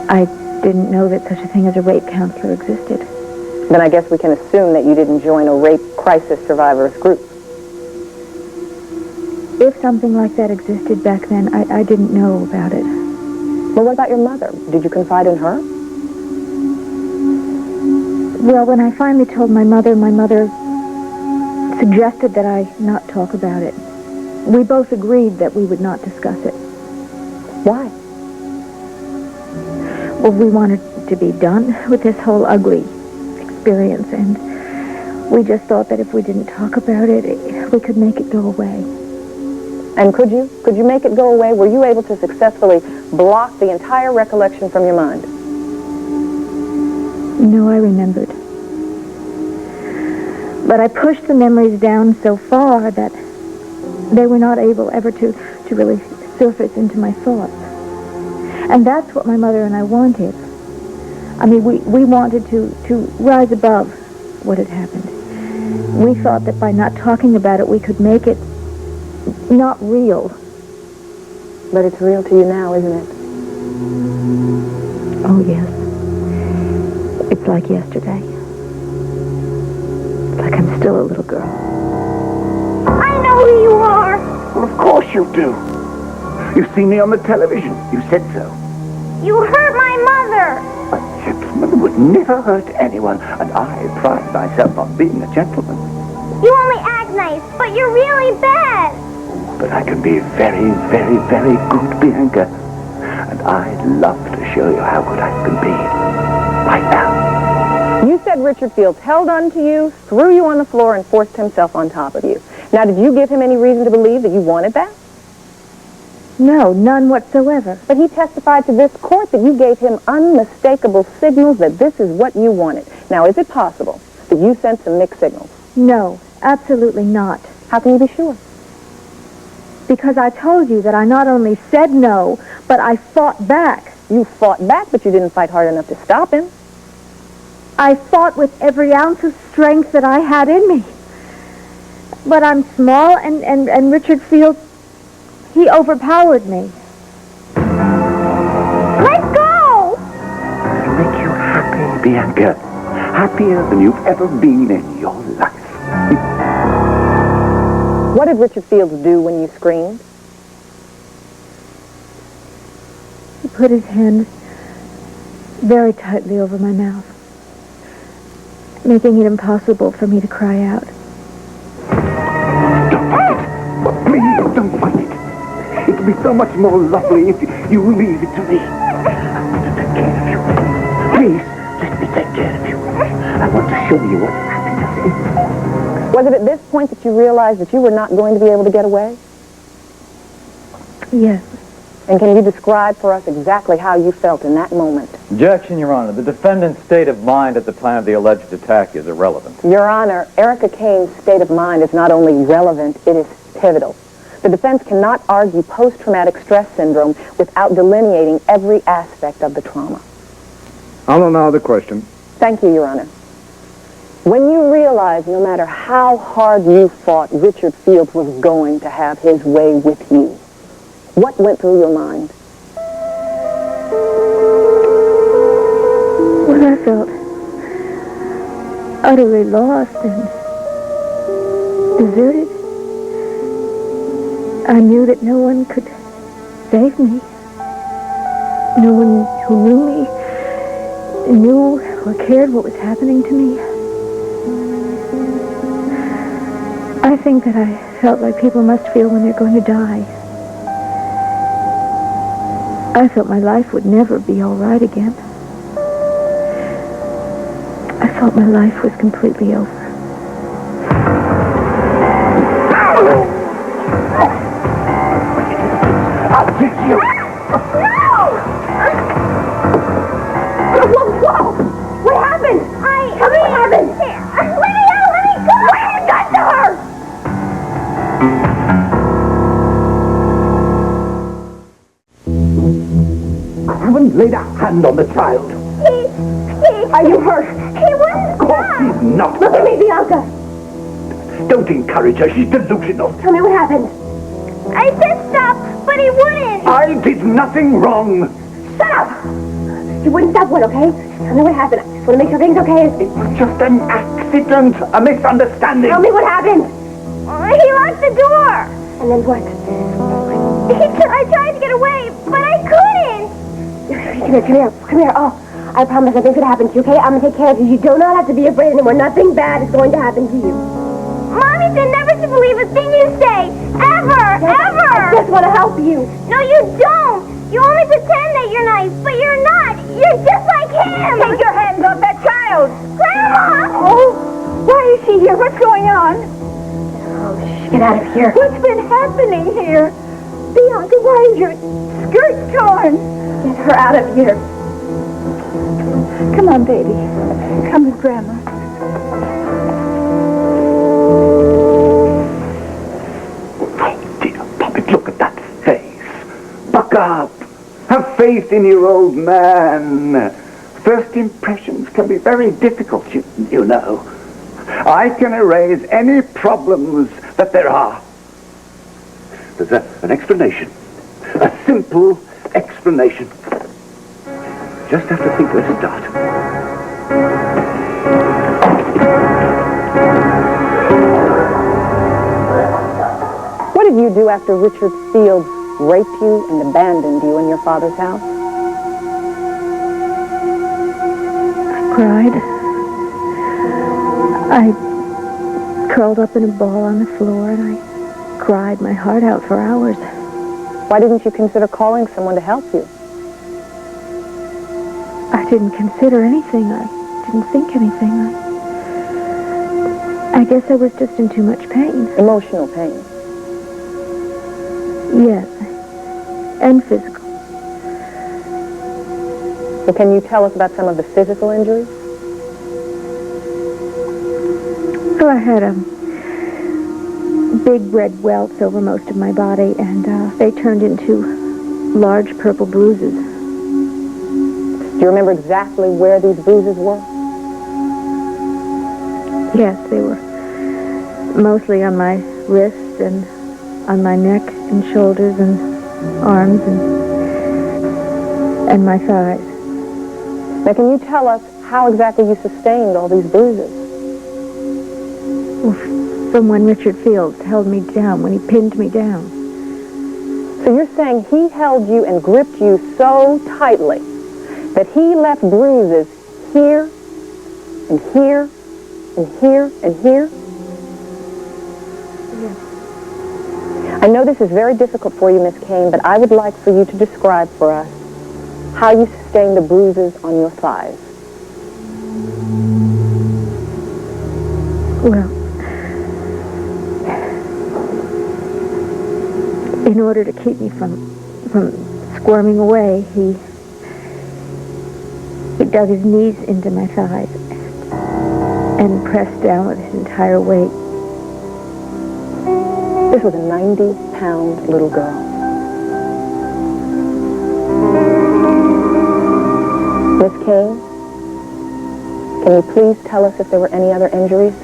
I didn't know that such a thing as a rape counselor existed. Then I guess we can assume that you didn't join a rape crisis survivors group. If something like that existed back then, I didn't know about it. Well, what about your mother? Did you confide in her? Well, when I finally told my mother suggested that I not talk about it. We both agreed that we would not discuss it. Why? Well, we wanted to be done with this whole ugly experience, and we just thought that if we didn't talk about it, we could make it go away. And could you? Could you make it go away? Were you able to successfully block the entire recollection from your mind? No, I remembered. But I pushed the memories down so far that they were not able ever to really surface into my thoughts. And that's what my mother and I wanted. I mean, we wanted to rise above what had happened. We thought that by not talking about it, we could make it not real. But it's real to you now, isn't it? Oh, yes. It's like yesterday. It's like I'm still a little girl. I know who you are! Well, of course you do. You've seen me on the television. You said so. You hurt my mother! A gentleman would never hurt anyone, and I pride myself on being a gentleman. You only act nice, but you're really bad! But I can be very, very, very good, Bianca. And I'd love to show you how good I can be. Right now. You said Richard Fields held on to you, threw you on the floor, and forced himself on top of you. Now, did you give him any reason to believe that you wanted that? No, none whatsoever. But he testified to this court that you gave him unmistakable signals that this is what you wanted. Now, is it possible that you sent some mixed signals? No, absolutely not. How can you be sure? Because I told you that I not only said no, but I fought back. You fought back, but you didn't fight hard enough to stop him. I fought with every ounce of strength that I had in me. But I'm small, and Richard Fields, he overpowered me. Let go! It'll make you happy, Bianca. Happier than you've ever been in your life. What did Richard Fields do when you screamed? He put his hand very tightly over my mouth, making it impossible for me to cry out. Don't fight it. Please, don't fight it. It'll be so much more lovely if you leave it to me. I want to take care of you. Please, let me take care of you. I want to show you what happiness is. Was it at this point that you realized that you were not going to be able to get away? Yes. And can you describe for us exactly how you felt in that moment? Objection, Your Honor. The defendant's state of mind at the time of the alleged attack is irrelevant. Your Honor, Erica Kane's state of mind is not only relevant, it is pivotal. The defense cannot argue post-traumatic stress syndrome without delineating every aspect of the trauma. I'll allow the question. Thank you, Your Honor. When you realized no matter how hard you fought, Richard Fields was going to have his way with you, what went through your mind? Well, I felt utterly lost and deserted. I knew that no one could save me. No one who knew me, knew or cared what was happening to me. I think that I felt like people must feel when they're going to die. I felt my life would never be all right again. I felt my life was completely over. I'll fix you. Whoa! What happened? What happened? even laid a hand on the child. Are you hurt? He wouldn't. Of course she's not. Look at me, Bianca. Don't encourage her. She's delusional. Tell me what happened. I said stop, but he wouldn't. I did nothing wrong. Shut up. You wouldn't stop what, okay? Tell me what happened. I just want to make sure everything's okay. It was just an accident, a misunderstanding. Tell me what happened. He locked the door. And then what? I tried to get away, but I couldn't. Come here. Oh, I promise nothing's going to happen to you, okay? I'm going to take care of you. You do not have to be afraid anymore. Nothing bad is going to happen to you. Mommy said never to believe a thing you say. Ever. I just want to help you. No, you don't. You only pretend that you're nice, but you're not. You're just like him. Take your hands off that child. Grandma! Oh, why is she here? What's going on? Oh, get out of here. What's been happening here? Bianca, why is your skirt torn? Get her out of here. Come on, baby. Come with Grandma. Oh, dear Puppet, look at that face. Buck up. Have faith in your old man. First impressions can be very difficult, you know. I can erase any problems that there are. There's an explanation. A simple explanation. Just have to think where to start. What did you do after Richard Fields raped you and abandoned you in your father's house? I cried. I curled up in a ball on the floor and I cried my heart out for hours. Why didn't you consider calling someone to help you? I didn't consider anything. I didn't think anything. I guess I was just in too much pain. Emotional pain? Yes. And physical. Well, can you tell us about some of the physical injuries? So I had big red welts over most of my body, and they turned into large purple bruises. Do you remember exactly where these bruises were? Yes, they were mostly on my wrists and on my neck and shoulders and arms and my thighs. Now, can you tell us how exactly you sustained all these bruises? Well, from when Richard Fields held me down, when he pinned me down. So you're saying he held you and gripped you so tightly that he left bruises here and here and here and here? Yes. I know this is very difficult for you, Miss Kane, but I would like for you to describe for us how you sustained the bruises on your thighs. Well, in order to keep me from squirming away, he dug his knees into my thighs and pressed down with his entire weight. This was a 90-pound little girl. Miss Kane, can you please tell us if there were any other injuries?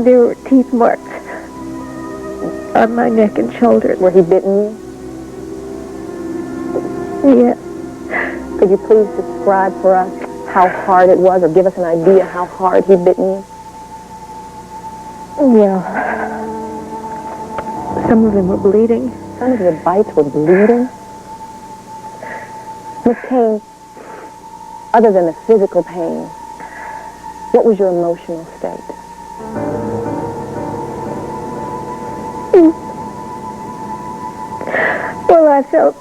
There were teeth marks on my neck and shoulders. Where he bitten you? Yes. Could you please describe for us how hard it was, or give us an idea how hard he bitten you? Well, some of them were bleeding. Some of your bites were bleeding? Miss Kane, other than the physical pain, what was your emotional state? Well, I felt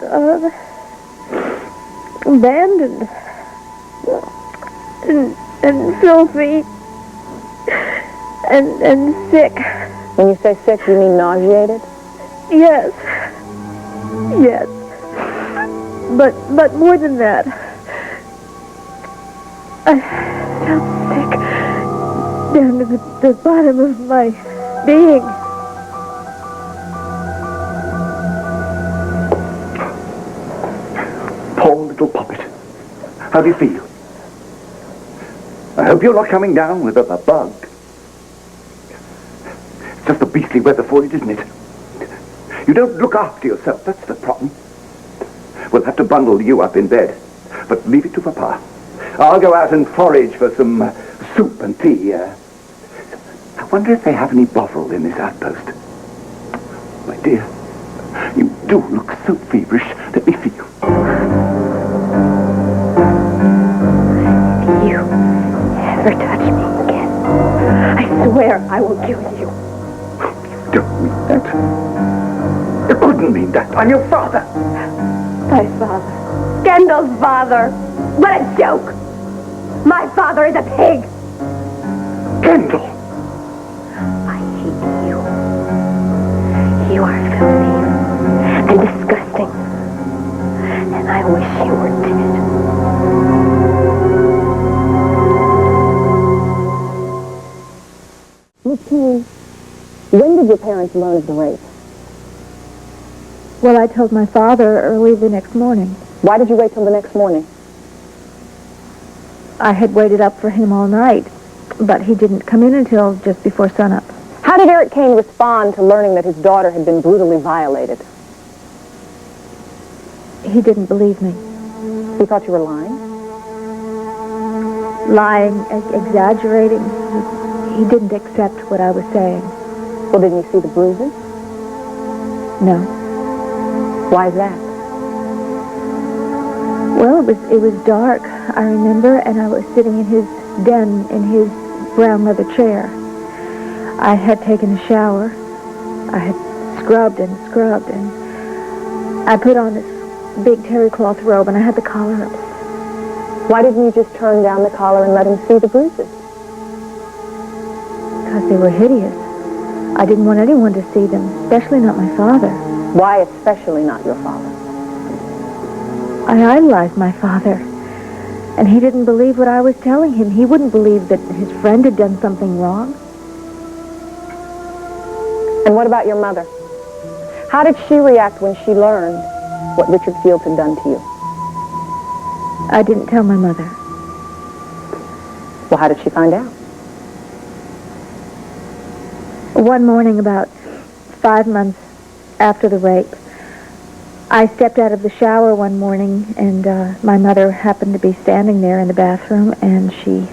abandoned and filthy and sick. When you say sick, you mean nauseated? Yes. Yes. But more than that, I felt sick down to the bottom of my being. Poor little puppet. How do you feel? I hope you're not coming down with a bug. It's just the beastly weather for it, isn't it? You don't look after yourself, that's the problem. We'll have to bundle you up in bed, but leave it to Papa. I'll go out and forage for some soup and tea. I wonder if they have any bottle in this outpost. My dear, you do look so feverish. Let me feel. If you ever touch me again, I swear I will kill you. You don't mean that. You couldn't mean that. I'm your father. My father. Kendall's father. What a joke. My father is a pig. Kendall. I hate you. You are filthy and disgusting. And I wish you were dead. Miss Kane, when did your parents learn of the rape? Well, I told my father early the next morning. Why did you wait till the next morning? I had waited up for him all night, but he didn't come in until just before sunup. How did Eric Kane respond to learning that his daughter had been brutally violated? He didn't believe me. He thought you were lying? Lying, exaggerating. He didn't accept what I was saying. Well, didn't you see the bruises? No. Why is that? Well, it was dark, I remember, and I was sitting in his den in his brown leather chair. I had taken a shower. I had scrubbed, and I put on this big terry cloth robe, and I had the collar up. Why didn't you just turn down the collar and let him see the bruises? Because they were hideous. I didn't want anyone to see them, especially not my father. Why especially not your father? I idolized my father, and he didn't believe what I was telling him. He wouldn't believe that his friend had done something wrong. And what about your mother? How did she react when she learned what Richard Fields had done to you? I didn't tell my mother. Well, how did she find out? One morning, about 5 months after the rape, I stepped out of the shower one morning, and my mother happened to be standing there in the bathroom, and she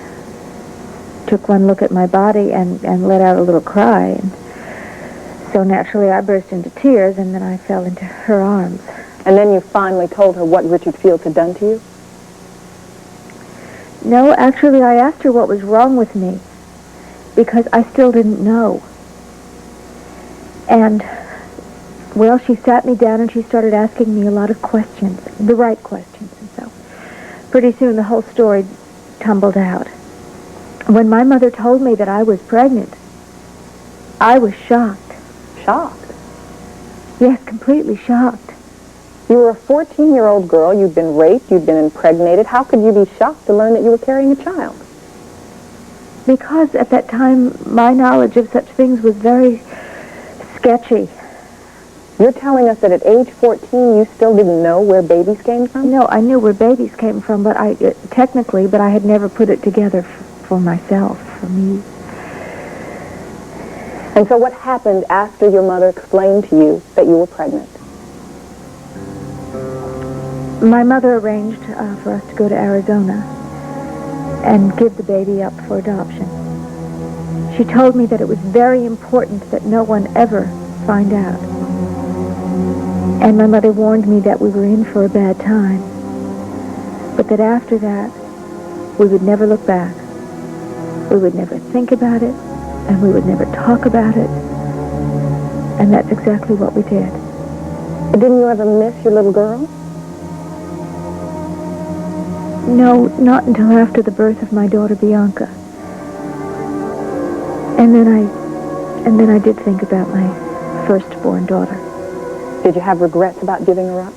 took one look at my body and let out a little cry. And so naturally, I burst into tears, and then I fell into her arms. And then you finally told her what Richard Fields had done to you? No, actually, I asked her what was wrong with me, because I still didn't know. And, well, she sat me down and she started asking me a lot of questions, the right questions, and so pretty soon the whole story tumbled out. When my mother told me that I was pregnant, I was shocked. Shocked? Yes, completely shocked. You were a 14-year-old girl. You'd been raped. You'd been impregnated. How could you be shocked to learn that you were carrying a child? Because at that time, my knowledge of such things was very sketchy. You're telling us that at age 14, you still didn't know where babies came from? No, I knew where babies came from, but I had never put it together for myself, for me. And so what happened after your mother explained to you that you were pregnant? My mother arranged for us to go to Arizona and give the baby up for adoption. She told me that it was very important that no one ever find out. And my mother warned me that we were in for a bad time, but that after that, we would never look back. We would never think about it, and we would never talk about it. And that's exactly what we did. Didn't you ever miss your little girl? No, not until after the birth of my daughter Bianca. And then I did think about my firstborn daughter. Did you have regrets about giving her up?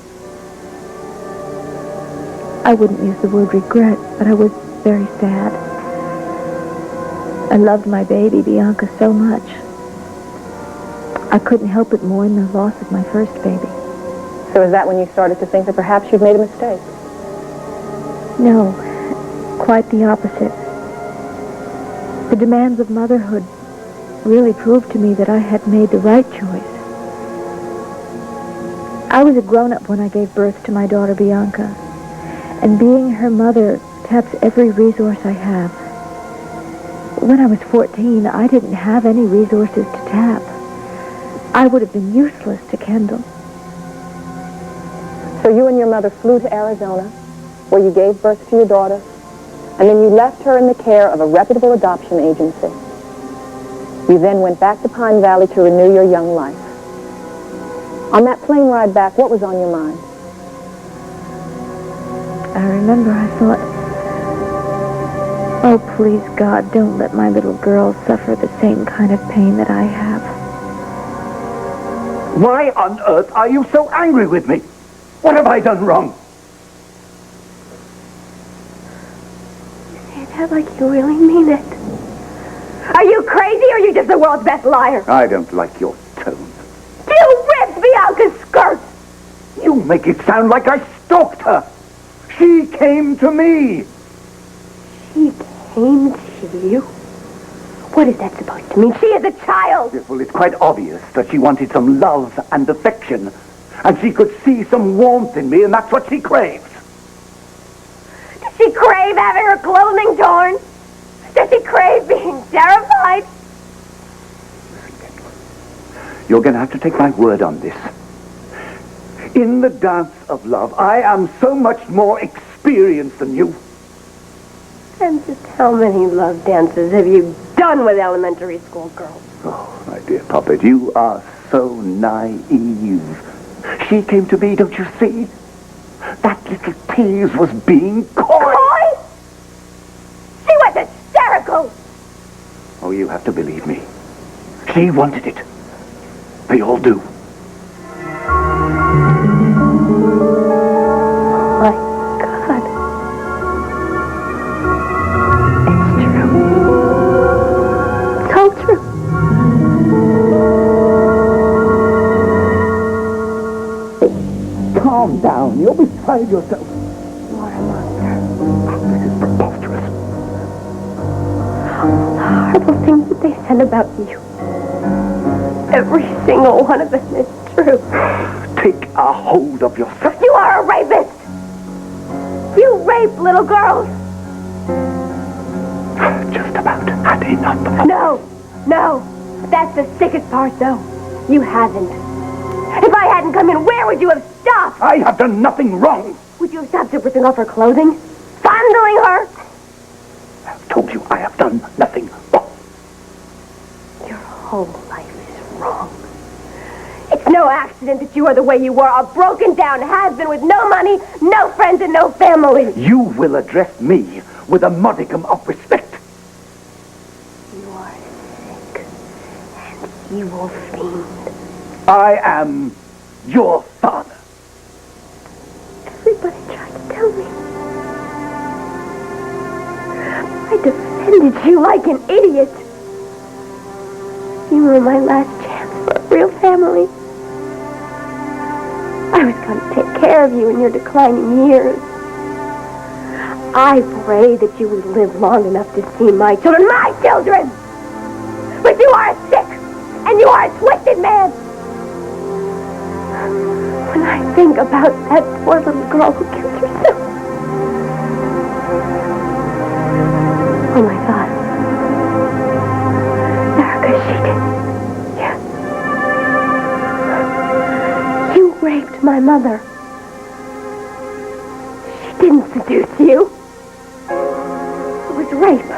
I wouldn't use the word regret, but I was very sad. I loved my baby, Bianca, so much. I couldn't help it mourn the loss of my first baby. So is that when you started to think that perhaps you'd made a mistake? No, quite the opposite. The demands of motherhood really proved to me that I had made the right choice. I was a grown-up when I gave birth to my daughter, Bianca, and being her mother taps every resource I have. When I was 14, I didn't have any resources to tap. I would have been useless to Kendall. So you and your mother flew to Arizona, where you gave birth to your daughter, and then you left her in the care of a reputable adoption agency. You then went back to Pine Valley to renew your young life. On that plane ride back, what was on your mind? I remember I thought, oh, please, God, don't let my little girl suffer the same kind of pain that I have. Why on earth are you so angry with me? What have I done wrong? You say that like you really mean it. Are you crazy or are you just the world's best liar? I don't like your tone. You ripped Bianca's skirt! You make it sound like I stalked her. She came to me. She came to you? What is that supposed to mean? She is a child! Well, it's quite obvious that she wanted some love and affection. And she could see some warmth in me, and that's what she craves. Does she crave having her clothing torn? Does she crave being terrified? You're going to have to take my word on this. In the dance of love, I am so much more experienced than you. And just how many love dances have you done with elementary school girls? Oh, my dear puppet, you are so naive. She came to me, don't you see? That little tease was being coy. Coy? She was hysterical. Oh, you have to believe me. She wanted it. They all do. My God. It's true. It's all true. Calm down. You're beside yourself. You're a monster. This is preposterous. The horrible things that they said about you. Every single one of them is true. Take a hold of yourself. You are a rapist! You rape little girls! Just about had enough. No. That's the sickest part, though. You haven't. If I hadn't come in, where would you have stopped? I have done nothing wrong. Would you have stopped her ripping off her clothing? Fondling her? I have told you I have done nothing wrong. Your whole life is wrong. It's no accident that you are the way you were, a broken-down has-been with no money, no friends, and no family. You will address me with a modicum of respect. You are sick and evil fiend. I am your father. Everybody tried to tell me. I defended you like an idiot. You were my last chance for a real family. I was going to take care of you in your declining years. I pray that you would live long enough to see my children, But you are a sick and you are a twisted man. When I think about that poor little girl who killed herself. Oh my God. Erica, she did. Yeah. You raped my mother. She didn't seduce you. It was rape.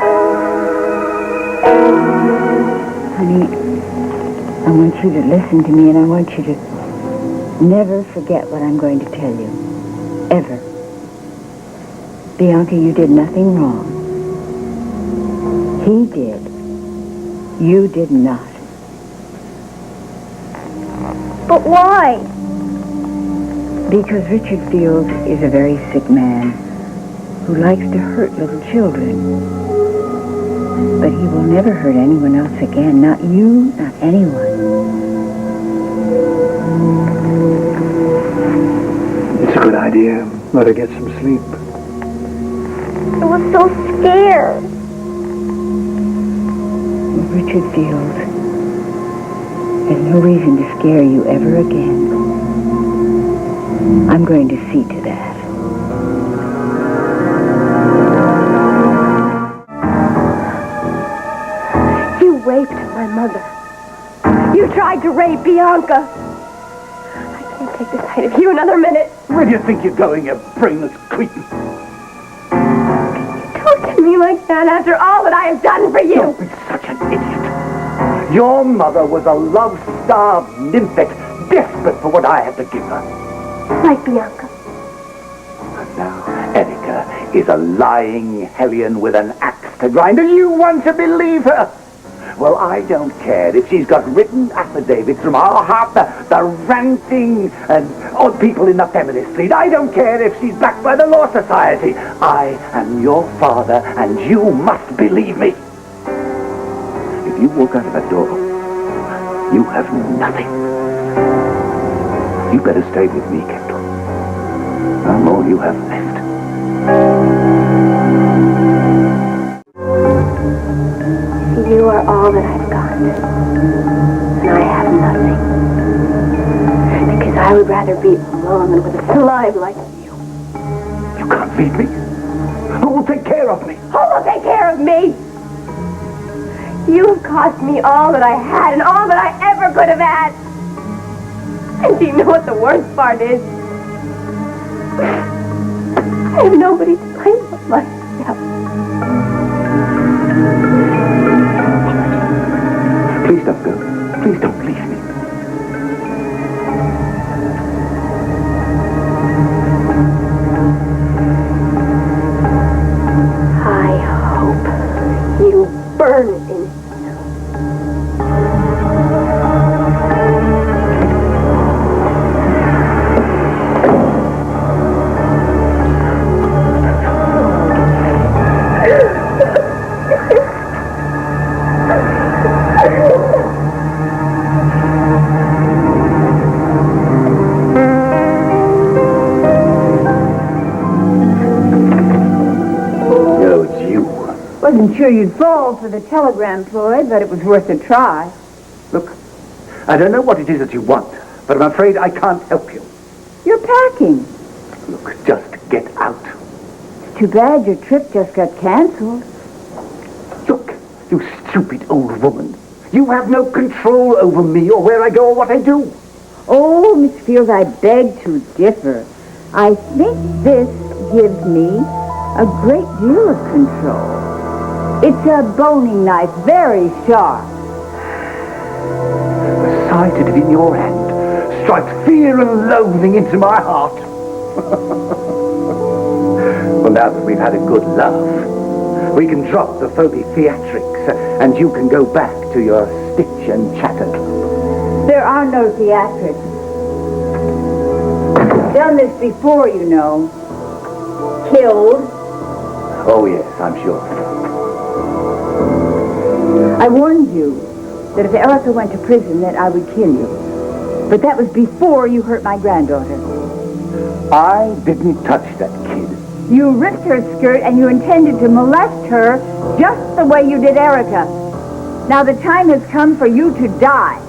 Honey, I want you to listen to me, and I want you to never forget what I'm going to tell you. Ever. Bianca, you did nothing wrong. He did. You did not. But why? Because Richard Fields is a very sick man who likes to hurt little children. But he will never hurt anyone else again. Not you, not anyone. It's a good idea. Let her get some sleep. I was so scared. Richard Fields, there's no reason to scare you ever again. I'm going to see to that. You raped my mother. You tried to rape Bianca. I can't take the sight of you another minute. Where do you think you're going, you brainless cretin? Talk to me like that after all that I have done for you. Don't be such an idiot. Your mother was a love-starved nymphette, desperate for what I had to give her. Like Bianca. And now Erica is a lying hellion with an axe to grind, and you want to believe her? Well, I don't care if she's got written affidavits from our heart, the ranting and odd people in the feminist fleet. I don't care if she's backed by the Law Society. I am your father, and you must believe me. If you walk out of that door, you have nothing. You better stay with me, Kendall. I'm all you have left. You are all that I've got, and I have nothing. Because I would rather be alone than with a slime like you. You can't feed me. Who will take care of me? Who will take care of me? You have cost me all that I had and all that I ever could have had. And do you know what the worst part is? I have nobody to blame but myself. Please don't go. Please don't leave me. I hope you burn in hell. Wasn't sure you'd fall for the telegram, Floyd, but it was worth a try. Look, I don't know what it is that you want, but I'm afraid I can't help you. You're packing. Look, just get out. It's too bad your trip just got canceled. Look, you stupid old woman. You have no control over me or where I go or what I do. Oh, Miss Fields, I beg to differ. I think this gives me a great deal of control. It's a boning knife, very sharp. The sight of it in your hand strikes fear and loathing into my heart. Well, now that we've had a good laugh, we can drop the phony theatrics and you can go back to your stitch and chatter. There are no theatrics. Done this before, you know. Killed. Oh, yes, I'm sure. I warned you that if Erica went to prison, that I would kill you. But that was before you hurt my granddaughter. I didn't touch that kid. You ripped her skirt and you intended to molest her just the way you did Erica. Now the time has come for you to die.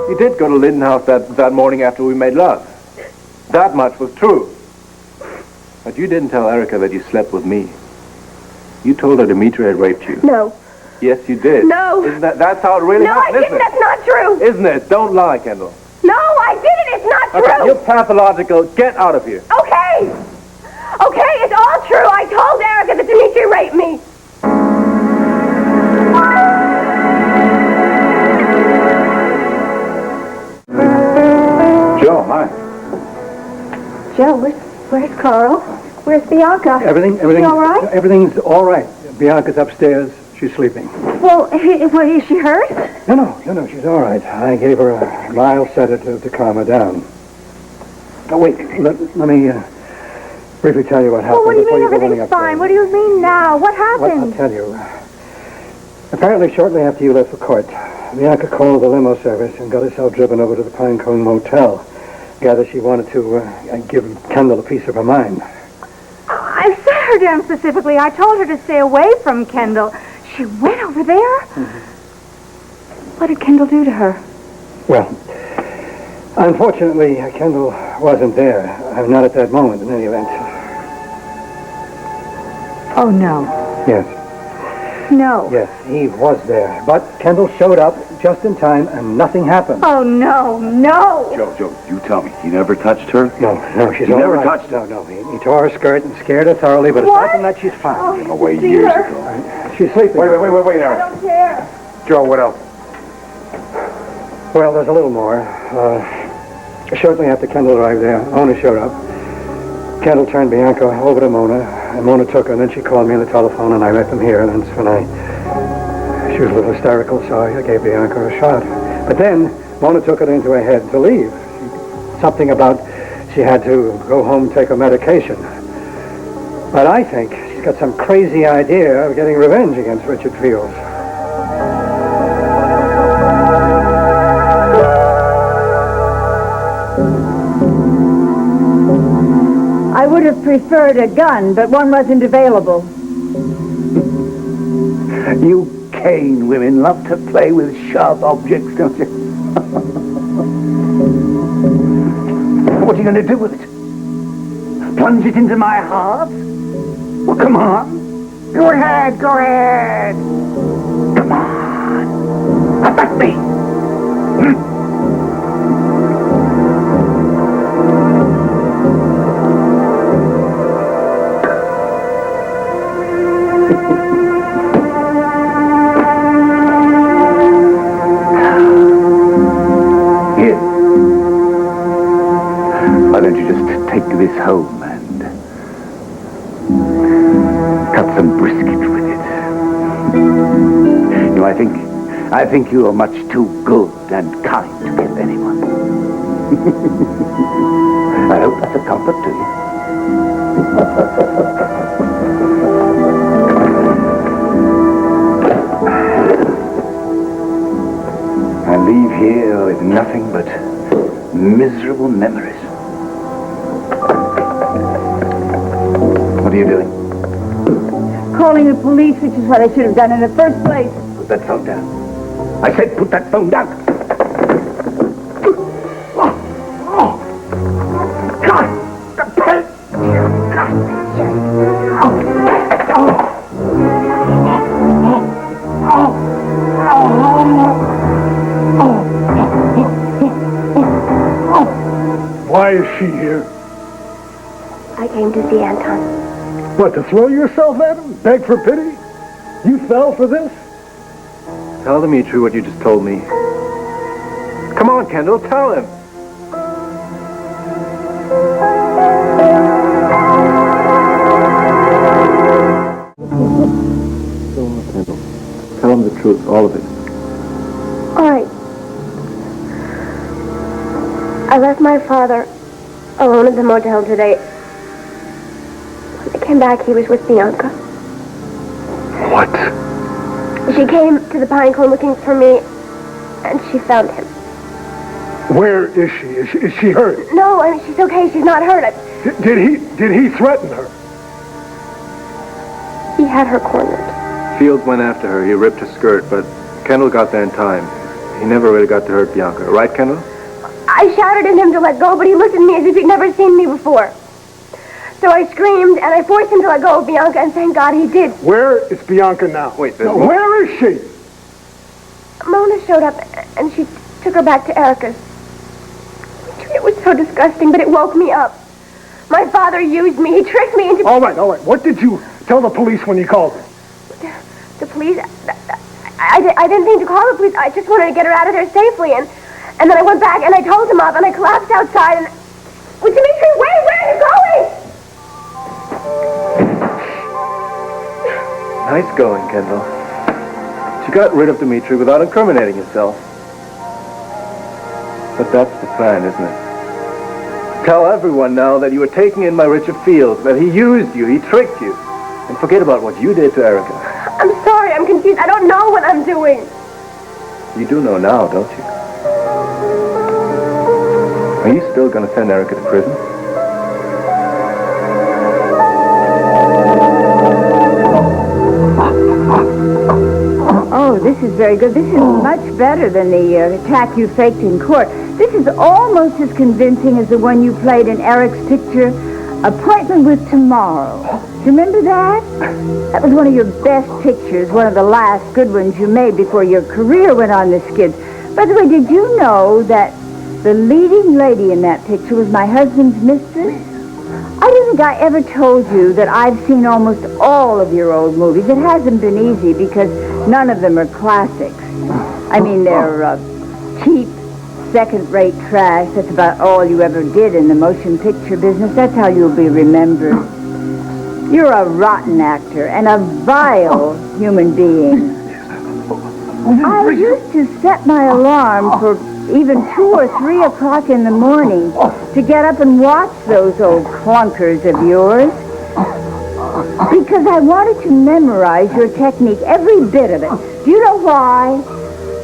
You did go to Linden House that morning after we made love. That much was true. But you didn't tell Erica that you slept with me. You told her Dimitri had raped you. No. Yes, you did. No. That's how it really happened, No, I didn't. That's not true. Isn't it? Don't lie, Kendall. No, I didn't. It's not true. Okay, you're pathological. Get out of here. Okay. Okay, it's all true. I told Erica that Dimitri raped me. Joe, hi. Joe, where's Carl? Where's Bianca? Everything's all right? Everything's all right. Bianca's upstairs. She's sleeping. Well, is she hurt? No, she's all right. I gave her a mild sedative to calm her down. Oh, wait, let me briefly tell you what happened. Well, what do you before mean go running everything's fine? upstairs. What do you mean now? What Well, happened? I'll tell you. Apparently, shortly after you left for court, Bianca called the limo service and got herself driven over to the Pinecone Motel. Gather she wanted to give Kendall a piece of her mind. I set her down specifically. I told her to stay away from Kendall. She went over there? What did Kendall do to her? Well, unfortunately, Kendall wasn't there. I'm not at that moment, in any event. Oh, no. Yes. No. Yes, he was there. But Kendall showed up just in time, and nothing happened. Oh, no, no. Joe, you tell me. He never touched her? No, she's He all never right. touched her? No. He tore her skirt and scared her thoroughly, but aside from that, she's fine. Came away see years her? ago. She's sleeping. Wait, I Eric. don't care. Joe, what else? Well, there's a little more. Shortly after Kendall arrived there, Mona showed up. Kendall turned Bianca over to Mona, and Mona took her, and then she called me on the telephone, and I met them here, and that's when she was a little hysterical, so I gave Bianca a shot. But then, Mona took it into her head to leave. Something about she had to go home and take her medication. But I think she's got some crazy idea of getting revenge against Richard Fields. I would have preferred a gun, but one wasn't available. You Kane women love to play with sharp objects, don't you? What are you going to do with it? Plunge it into my heart? Well, come on. Go ahead. Come on. Attack me. Why don't you just take this home and cut some brisket with it? You know, I think you are much too good and kind to kill anyone. I hope that's a comfort to you. I leave here with nothing but miserable memories. What are you doing? Calling the police, which is what I should have done in the first place. Put that phone down. I said put that phone down. God! The pen! Why is she here? I came to see Anton. What, to throw yourself at him? Beg for pity? You fell for this? Tell Dimitri what you just told me. Come on, Kendall, tell him. Go on, Kendall. Tell him the truth, all of it. All right. I left my father alone at the motel today. When I came back, he was with Bianca. What? She came to the Pinecone looking for me, and she found him. Where is she? Is she hurt? No, I mean, she's okay. She's not hurt. Did he threaten her? He had her cornered. Fields went after her. He ripped her skirt, but Kendall got there in time. He never really got to hurt Bianca. Right, Kendall? I shouted at him to let go, but he looked at me as if he'd never seen me before. So I screamed, and I forced him to let go of Bianca, and thank God he did. Where is Bianca now? Wait, now, where is she? Mona showed up, and she took her back to Erica's. It was so disgusting, but it woke me up. My father used me. He tricked me into... All right. What did you tell the police when you called them? The police? I didn't think to call the police. I just wanted to get her out of there safely, and then I went back, and I told him off, and I collapsed outside, and... Well, Dimitri, wait! Where are you going? Nice going, Kendall. She got rid of Dimitri without incriminating herself. But that's the plan, isn't it? Tell everyone now that you were taking in my Richard Fields, that he used you, he tricked you. And forget about what you did to Erica. I'm sorry, I'm confused. I don't know what I'm doing. You do know now, don't you? Are you still going to send Erica to prison? Oh, this is very good. This is much better than the attack you faked in court. This is almost as convincing as the one you played in Eric's picture, Appointment with Tomorrow. Do you remember that? That was one of your best pictures, one of the last good ones you made before your career went on the skids. By the way, did you know that the leading lady in that picture was my husband's mistress? I don't think I ever told you that I've seen almost all of your old movies. It hasn't been easy because none of them are classics. I mean, they're cheap, second-rate trash. That's about all you ever did in the motion picture business. That's how you'll be remembered. You're a rotten actor and a vile human being. I used to set my alarm for even 2 or 3 o'clock in the morning to get up and watch those old clunkers of yours because I wanted to memorize your technique, every bit of it. Do you know why?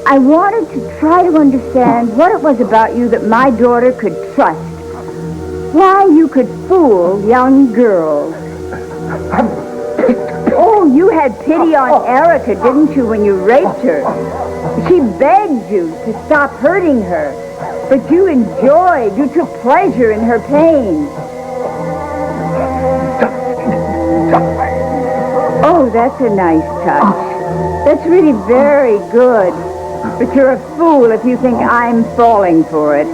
I wanted to try to understand what it was about you that my daughter could trust. Why you could fool young girls. Oh, you had pity on Erica, didn't you, when you raped her? She begged you to stop hurting her, but you enjoyed, you took pleasure in her pain. Oh, that's a nice touch. That's really very good. But you're a fool if you think I'm falling for it.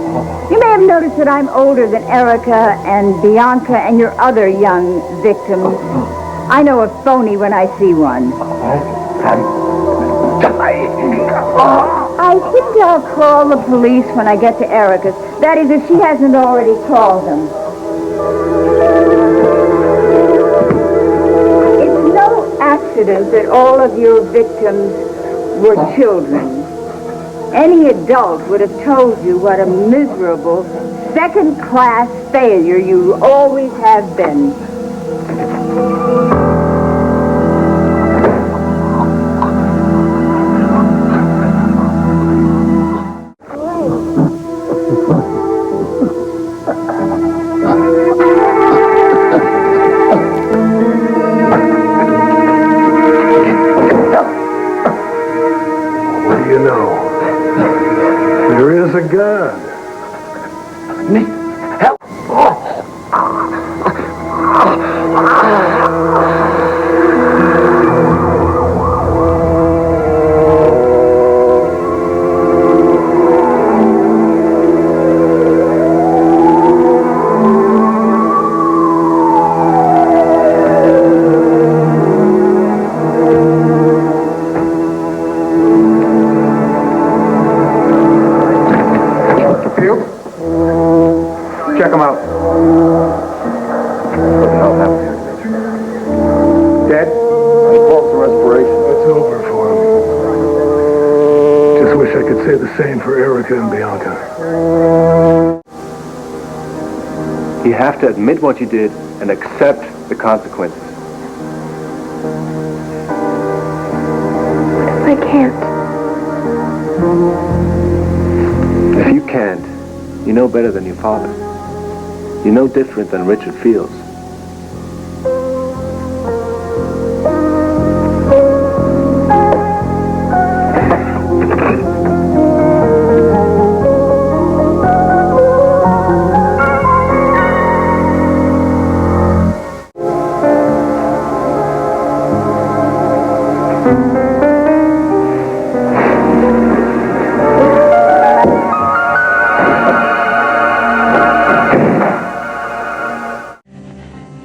You may have noticed that I'm older than Erica and Bianca and your other young victims. I know a phony when I see one. I think I'll call the police when I get to Erica's. That is, if she hasn't already called them. It's no accident that all of your victims were children. Any adult would have told you what a miserable, second-class failure you always have been. What do you know? There is a God. Help! Check him out. What the hell happened here, Dimitri? Dead? Pulse and respiration. It's over for him. Just wish I could say the same for Erica and Bianca. You have to admit what you did and accept the consequences. I can't. If you can't, you know better than your father. You know different than Richard Fields.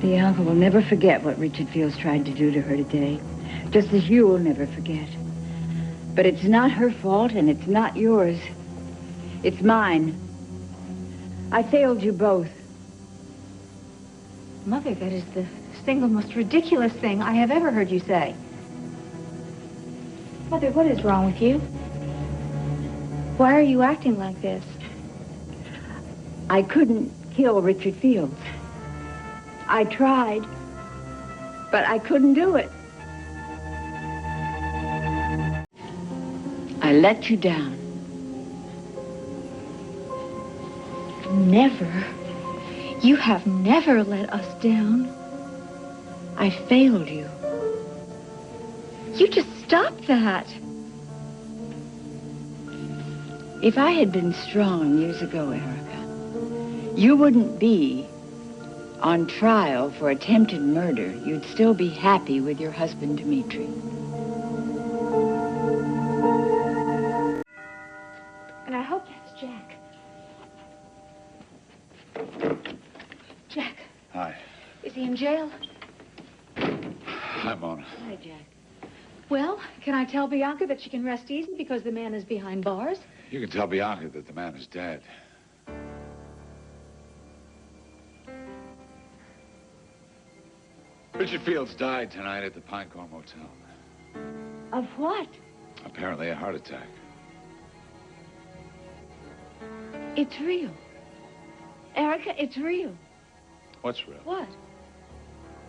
Bianca will never forget what Richard Fields tried to do to her today, just as you will never forget. But it's not her fault, and it's not yours. It's mine. I failed you both. Mother, that is the single most ridiculous thing I have ever heard you say. Mother, what is wrong with you? Why are you acting like this? I couldn't kill Richard Fields. I tried, but I couldn't do it. I let you down. Never. You have never let us down. I failed you. You just stop that. If I had been strong years ago, Erica, you wouldn't be on trial for attempted murder. You'd still be happy with your husband, Dimitri. And I hope that's Jack. Jack, Hi. is he in jail? Hi, Mona. Hi, Jack. Well, can I tell Bianca that she can rest easy because the man is behind bars? You can tell Bianca that the man is dead. Richard Fields died tonight at the Pinecone Motel. Of what? Apparently a heart attack. It's real. Erica, it's real. What's real? What?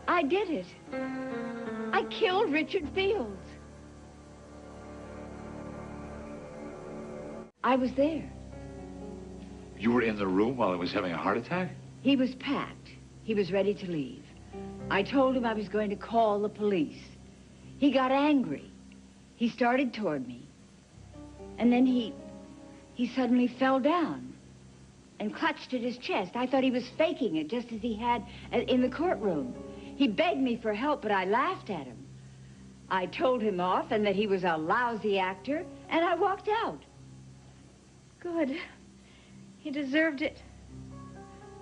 I did it. I killed Richard Fields. I was there. You were in the room while he was having a heart attack? He was packed. He was ready to leave. I told him I was going to call the police. He got angry. He started toward me. And then he suddenly fell down and clutched at his chest. I thought he was faking it, just as he had in the courtroom. He begged me for help, but I laughed at him. I told him off and that he was a lousy actor, and I walked out. Good. He deserved it.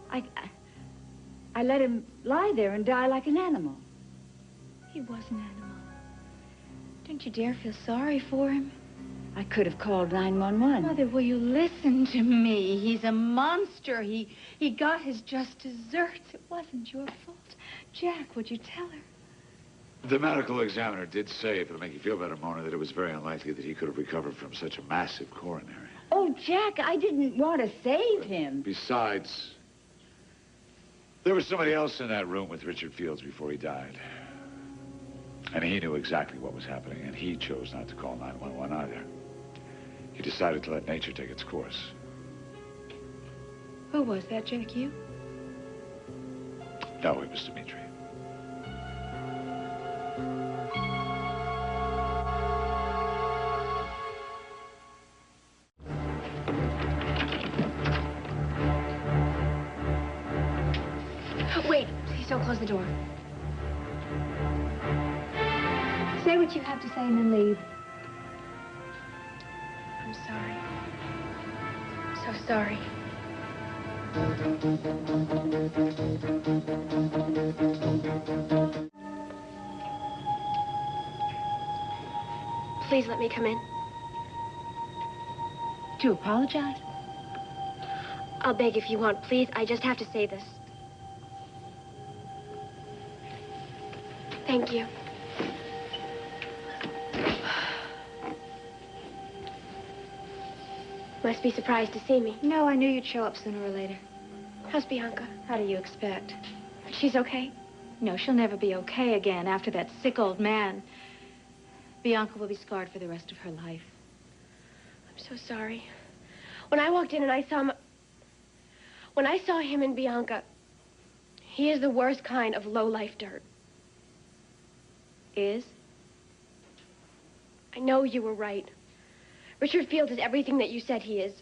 I let him lie there and die like an animal. He was an animal. Don't you dare feel sorry for him. I could have called 911. Mother, will you listen to me? He's a monster. He got his just desserts. It wasn't your fault. Jack, would you tell her? The medical examiner did say, if it'll make you feel better, Mona, that it was very unlikely that he could have recovered from such a massive coronary. Oh, Jack, I didn't want to save him. Besides, there was somebody else in that room with Richard Fields before he died. And he knew exactly what was happening, and he chose not to call 911 either. He decided to let nature take its course. Who was that, Jack? You? No, it was Dimitri. Wait, please don't close the door. Say what you have to say and then leave. I'm sorry. I'm so sorry. Please let me come in. To apologize? I'll beg if you want, please. I just have to say this. Thank you. Must be surprised to see me. No, I knew you'd show up sooner or later. How's Bianca? How do you expect? She's okay? No, she'll never be okay again after that sick old man. Bianca will be scarred for the rest of her life. I'm so sorry. When I walked in and I saw him... When I saw him and Bianca, he is the worst kind of low-life dirt. Is? I know you were right. Richard Fields is everything that you said he is.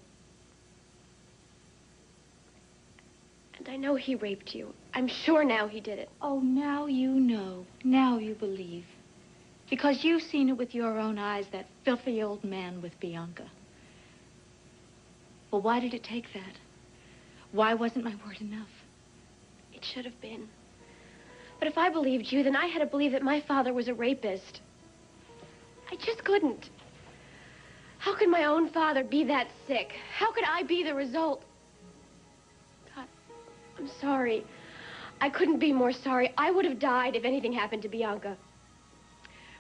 And I know he raped you. I'm sure now he did it. Oh, now you know. Now you believe. Because you've seen it with your own eyes, that filthy old man with Bianca. Well, why did it take that? Why wasn't my word enough? It should have been. But if I believed you, then I had to believe that my father was a rapist. I just couldn't. How could my own father be that sick? How could I be the result? God, I'm sorry. I couldn't be more sorry. I would have died if anything happened to Bianca.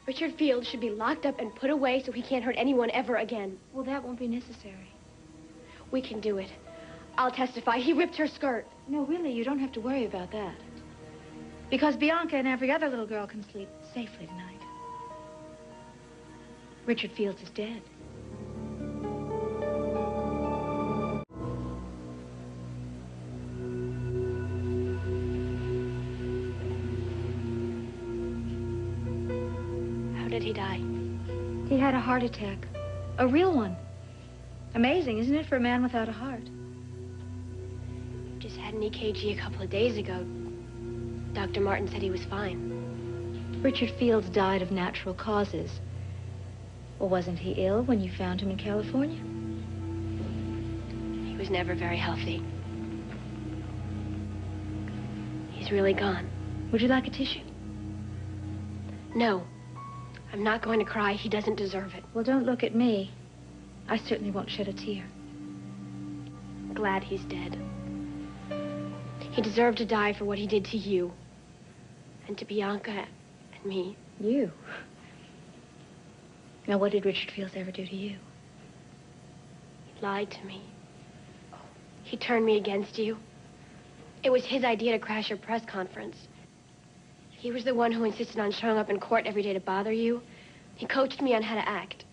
Richard Fields should be locked up and put away so he can't hurt anyone ever again. Well, that won't be necessary. We can do it. I'll testify. He ripped her skirt. No, really, you don't have to worry about that. Because Bianca and every other little girl can sleep safely tonight. Richard Fields is dead. How did he die? He had a heart attack. A real one. Amazing, isn't it, for a man without a heart? Just had an EKG a couple of days ago. Dr. Martin said he was fine. Richard Fields died of natural causes. Well, wasn't he ill when you found him in California? He was never very healthy. He's really gone. Would you like a tissue? No. I'm not going to cry. He doesn't deserve it. Well, don't look at me. I certainly won't shed a tear. Glad he's dead. He deserved to die for what he did to you. And to Bianca and me. You? Now, what did Richard Fields ever do to you? He lied to me. He turned me against you. It was his idea to crash your press conference. He was the one who insisted on showing up in court every day to bother you. He coached me on how to act.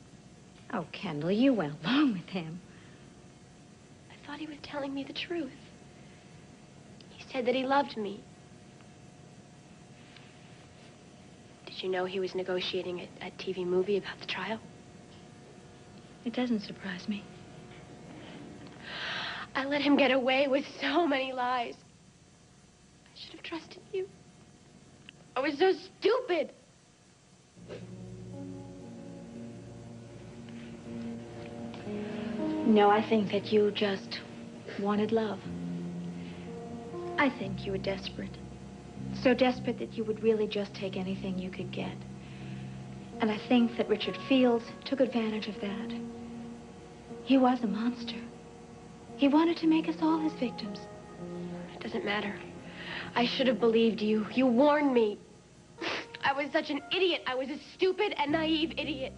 Oh, Kendall, you went along with him. I thought he was telling me the truth. He said that he loved me. Did you know he was negotiating a TV movie about the trial? It doesn't surprise me. I let him get away with so many lies. I should have trusted you. I was so stupid. No, I think that you just wanted love. I think you were desperate. So desperate that you would really just take anything you could get. And I think that Richard Fields took advantage of that. He was a monster. He wanted to make us all his victims. It doesn't matter. I should have believed you. You warned me. I was such an idiot. I was a stupid and naive idiot.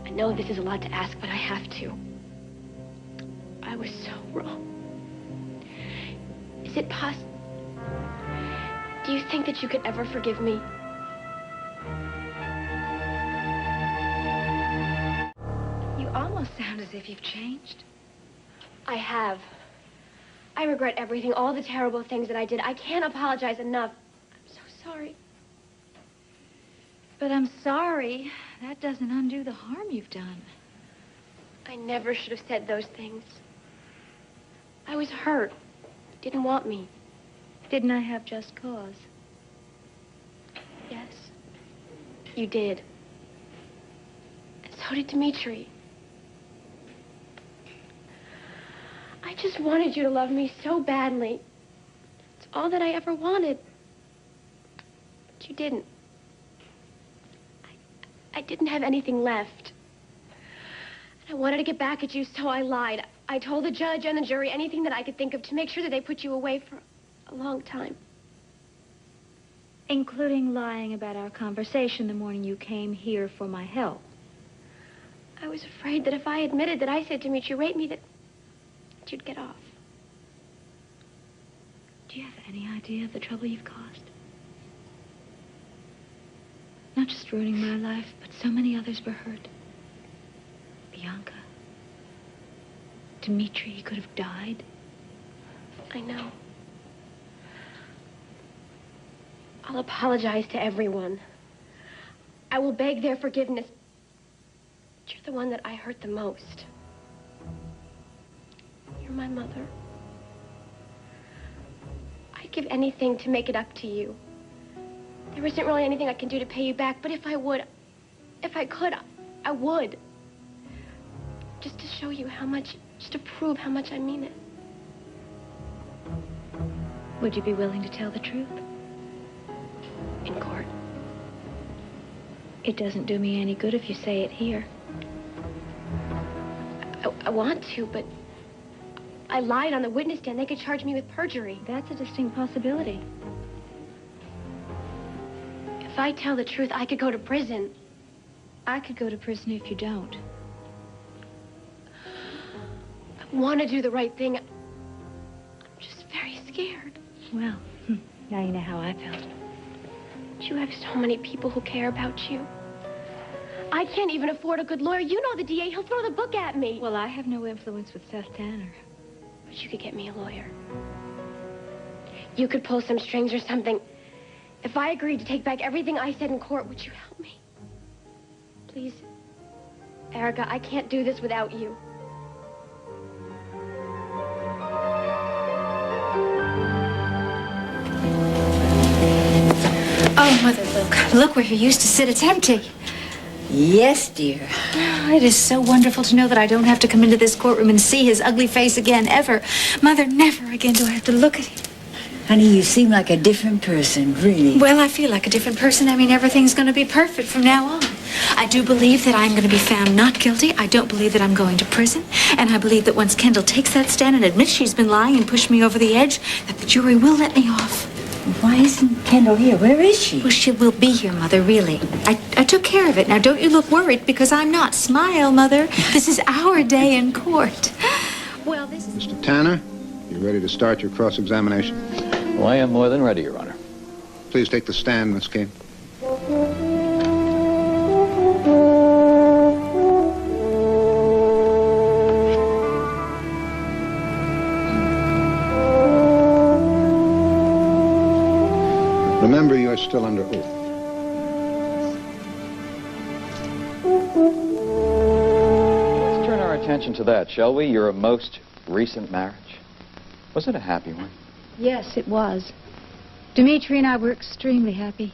I know this is a lot to ask, but I have to. I was so wrong. Is it possible? Do you think that you could ever forgive me? You almost sound as if you've changed. I have. I regret everything, all the terrible things that I did. I can't apologize enough. I'm so sorry. But I'm sorry. That doesn't undo the harm you've done. I never should have said those things. I was hurt. You didn't want me. Didn't I have just cause? Yes. You did. And so did Dimitri. I just wanted you to love me so badly. It's all that I ever wanted. But you didn't. I didn't have anything left. And I wanted to get back at you, so I lied. I told the judge and the jury anything that I could think of to make sure that they put you away for a long time. Including lying about our conversation the morning you came here for my help. I was afraid that if I admitted that I said Dimitri raped me, that you'd get off. Do you have any idea of the trouble you've caused? Not just ruining my life, but so many others were hurt. Bianca. Dimitri, he could have died. I know. I'll apologize to everyone. I will beg their forgiveness. But you're the one that I hurt the most. You're my mother. I'd give anything to make it up to you. There isn't really anything I can do to pay you back, but if I could, I would. Just to show you how much, just to prove how much I mean it. Would you be willing to tell the truth? In court. It doesn't do me any good if you say it here. I want to, but I lied on the witness stand. They could charge me with perjury. That's a distinct possibility. If I tell the truth, I could go to prison. I could go to prison if you don't. want to do the right thing. I'm just very scared. Well, now you know how I felt. You have so many people who care about you. I can't even afford a good lawyer. You know the DA, he'll throw the book at me. Well, I have no influence with Seth Tanner. But you could get me a lawyer. You could pull some strings or something. If I agreed to take back everything I said in court, would you help me? Please. Erica, I can't do this without you. Oh, Mother, look. Look where you used to sit. It's empty. Yes, dear. Oh, it is so wonderful to know that I don't have to come into this courtroom and see his ugly face again, ever. Mother, never again do I have to look at him. Honey, you seem like a different person, really. Well, I feel like a different person. I mean, everything's going to be perfect from now on. I do believe that I'm going to be found not guilty. I don't believe that I'm going to prison. And I believe that once Kendall takes that stand and admits she's been lying and pushed me over the edge, that the jury will let me off. Why isn't Kendall here? Where is she? Well, she will be here, Mother, really. I took care of it. Now, don't you look worried, because I'm not. Smile, Mother. This is our day in court. Well, this is... Mr. Tanner, you ready to start your cross-examination? Well, I am more than ready, Your Honor. Please take the stand, Miss Kane. Remember, you are still under oath. Let's turn our attention to that, shall we? Your most recent marriage. Was it a happy one? Yes, it was. Dimitri and I were extremely happy.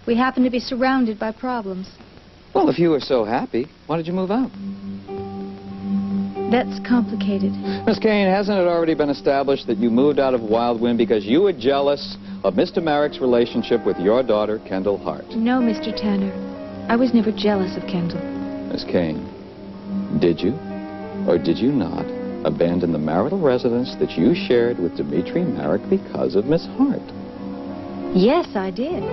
We happened to be surrounded by problems. Well, if you were so happy, why did you move out? That's complicated. Miss Kane, hasn't it already been established that you moved out of Wildwind because you were jealous of Mr. Merrick's relationship with your daughter, Kendall Hart? No, Mr. Tanner. I was never jealous of Kendall. Miss Kane, did you or did you not abandon the marital residence that you shared with Dimitri Merrick because of Miss Hart? Yes, I did.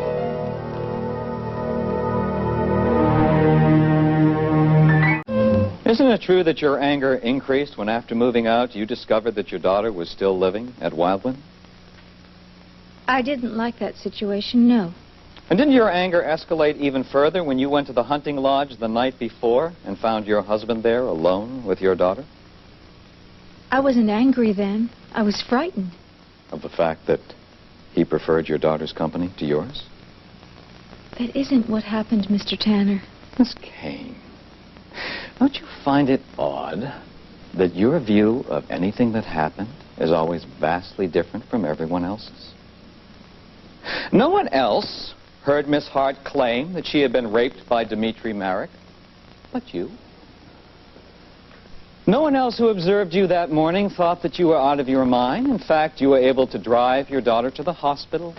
Isn't it true that your anger increased when after moving out you discovered that your daughter was still living at Wildwind? I didn't like that situation, no. And didn't your anger escalate even further when you went to the hunting lodge the night before and found your husband there alone with your daughter? I wasn't angry then. I was frightened. Of the fact that he preferred your daughter's company to yours? That isn't what happened, Mr. Tanner. Miss Kane, don't you find it odd that your view of anything that happened is always vastly different from everyone else's? No one else heard Miss Hart claim that she had been raped by Dimitri Merrick, but you. No one else who observed you that morning thought that you were out of your mind. In fact, you were able to drive your daughter to the hospital,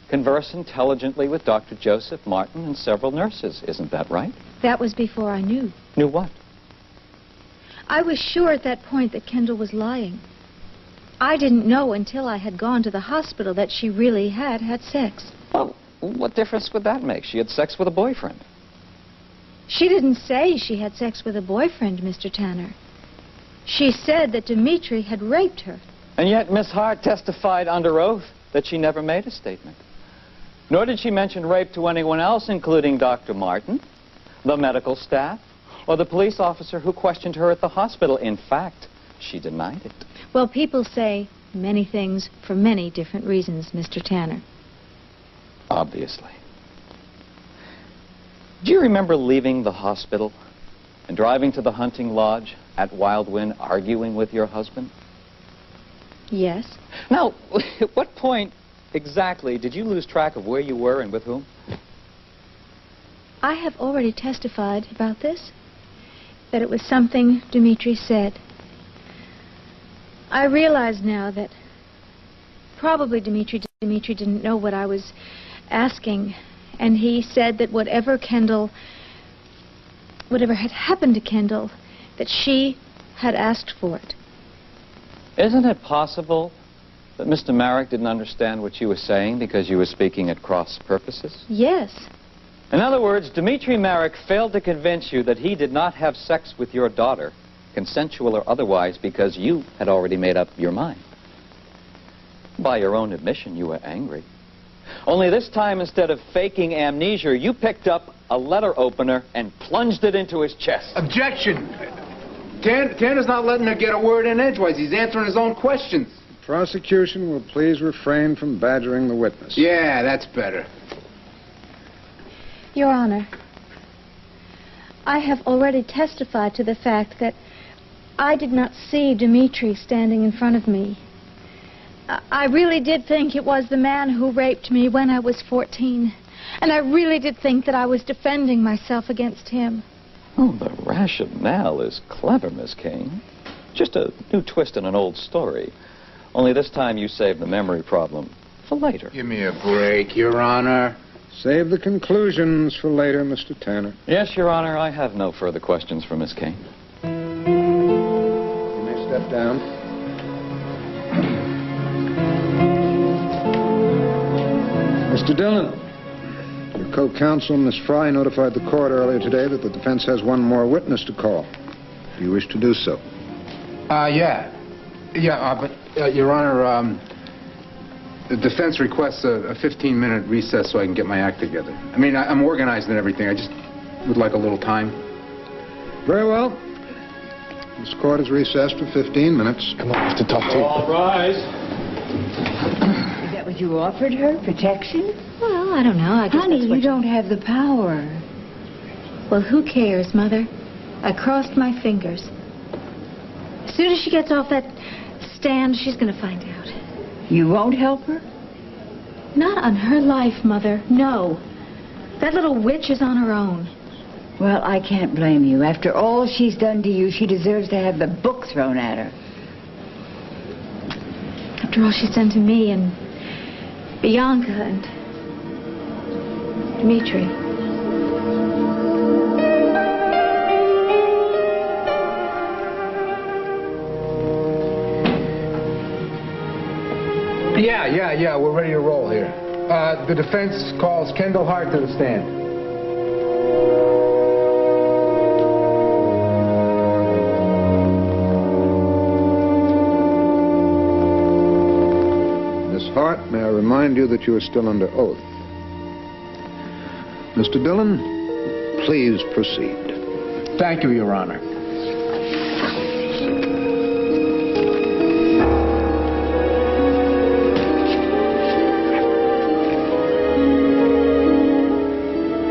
converse intelligently with Dr. Joseph Martin and several nurses. Isn't that right? That was before I knew. Knew what? I was sure at that point that Kendall was lying. I didn't know until I had gone to the hospital that she really had had sex. Well, what difference would that make? She had sex with a boyfriend. She didn't say she had sex with a boyfriend, Mr. Tanner. She said that Dimitri had raped her. And yet Miss Hart testified under oath that she never made a statement. Nor did she mention rape to anyone else, including Dr. Martin, the medical staff, or the police officer who questioned her at the hospital. In fact, she denied it. Well, people say many things for many different reasons, Mr. Tanner. Obviously. Do you remember leaving the hospital and driving to the hunting lodge at Wildwind, arguing with your husband? Yes. Now, at what point exactly did you lose track of where you were and with whom? I have already testified about this, that it was something Dimitri said. I realize now that probably Dimitri didn't know what I was asking, and he said that whatever had happened to Kendall, that she had asked for it. Isn't it possible that Mr. Merrick didn't understand what you were saying because you were speaking at cross purposes? Yes. In other words, Dimitri Merrick failed to convince you that he did not have sex with your daughter consensual or otherwise, because you had already made up your mind. By your own admission, you were angry. Only this time, instead of faking amnesia, you picked up a letter opener and plunged it into his chest. Objection! Tanner's not letting her get a word in edgewise. He's answering his own questions. The prosecution will please refrain from badgering the witness. Yeah, that's better. Your Honor, I have already testified to the fact that I did not see Dimitri standing in front of me. I really did think it was the man who raped me when I was 14. And I really did think that I was defending myself against him. Oh, the rationale is clever, Miss Kane. Just a new twist in an old story. Only this time you saved the memory problem for later. Give me a break, Your Honor. Save the conclusions for later, Mr. Tanner. Yes, Your Honor, I have no further questions for Miss Kane. You may step down. Mr. Dillon, your co-counsel, Miss Fry, notified the court earlier today that the defense has one more witness to call. Do you wish to do so? Yeah. But, Your Honor, the defense requests a 15-minute recess so I can get my act together. I mean, I'm organized and everything. I just would like a little time. Very well. This court is recessed for 15 minutes. Come on, I have to talk to you. All rise. Is that what you offered her? Protection? Well, I don't know. I guess Honey, that's what you don't have the power. Well, who cares, Mother? I crossed my fingers. As soon as she gets off that stand, she's going to find out. You won't help her? Not on her life, Mother. No. That little witch is on her own. Well, I can't blame you. After all she's done to you, she deserves to have the book thrown at her. After all she's done to me and Bianca and Dimitri. Yeah, we're ready to roll here. The defense calls Kendall Hart to the stand. Miss Hart, may I remind you that you are still under oath. Mr. Dillon, please proceed. Thank you, Your Honor.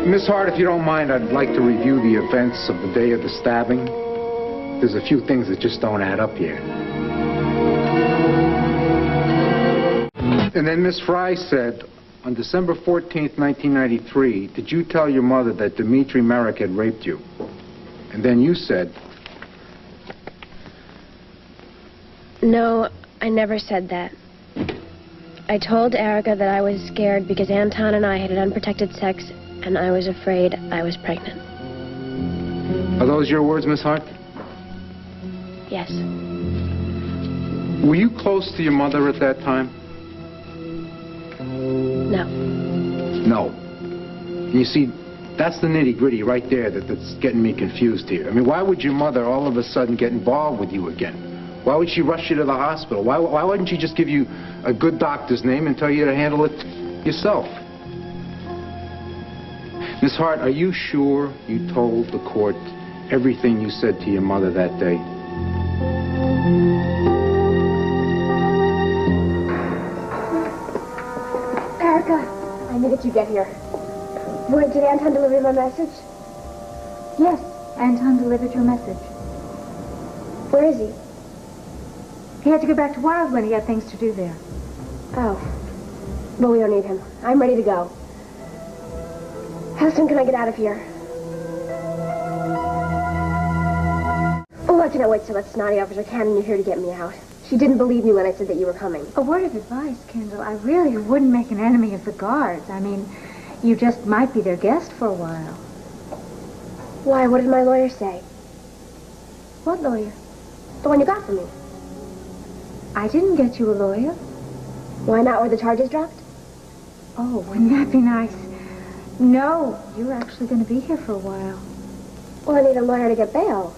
Miss Hart, if you don't mind, I'd like to review the events of the day of the stabbing. There's a few things that just don't add up here. And then Miss Fry said, on December 14th, 1993, did you tell your mother that Dimitri Merrick had raped you? And then you said... No, I never said that. I told Erica that I was scared because Anton and I had unprotected sex, and I was afraid I was pregnant. Are those your words, Miss Hart? Yes. Were you close to your mother at that time? No. No. And you see, that's the nitty-gritty right there that's getting me confused here. I mean, why would your mother all of a sudden get involved with you again? Why would she rush you to the hospital? Why wouldn't she just give you a good doctor's name and tell you to handle it yourself? Miss Hart, are you sure you told the court everything you said to your mother that day? Erica, I knew that you'd get here. Did Anton deliver my message? Yes, Anton delivered your message. Where is he? He had to go back to Wildland. He had things to do there. Oh. Well, we don't need him. I'm ready to go. How soon can I get out of here? Oh, I cannot wait till that snotty Officer Cannon is here to get me out. She didn't believe me when I said that you were coming. A word of advice, Kendall. I really wouldn't make an enemy of the guards. I mean, you just might be their guest for a while. Why? What did my lawyer say? What lawyer? The one you got for me. I didn't get you a lawyer. Why not? Were the charges dropped? Oh, wouldn't that be nice? No, you're actually going to be here for a while. Well, I need a lawyer to get bail.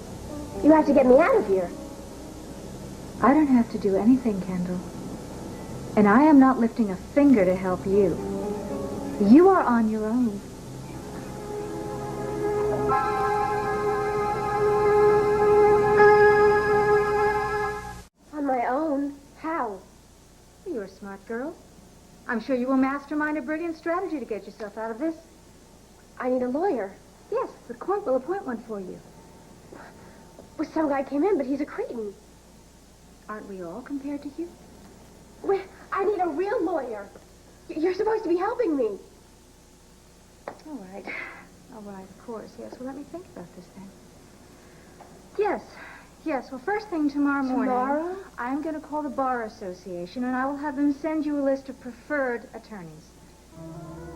You have to get me out of here. I don't have to do anything, Kendall. And I am not lifting a finger to help you. You are on your own. On my own? How? You're a smart girl. I'm sure you will mastermind a brilliant strategy to get yourself out of this. I need a lawyer. Yes, the court will appoint one for you. Well, some guy came in, but he's a cretin. Aren't we all compared to you? Well, I need a real lawyer. You're supposed to be helping me. All right. All right, of course. Yes, well, let me think about this then. Yes. Yes, well, first thing tomorrow morning... Tomorrow? I'm going to call the Bar Association, and I will have them send you a list of preferred attorneys.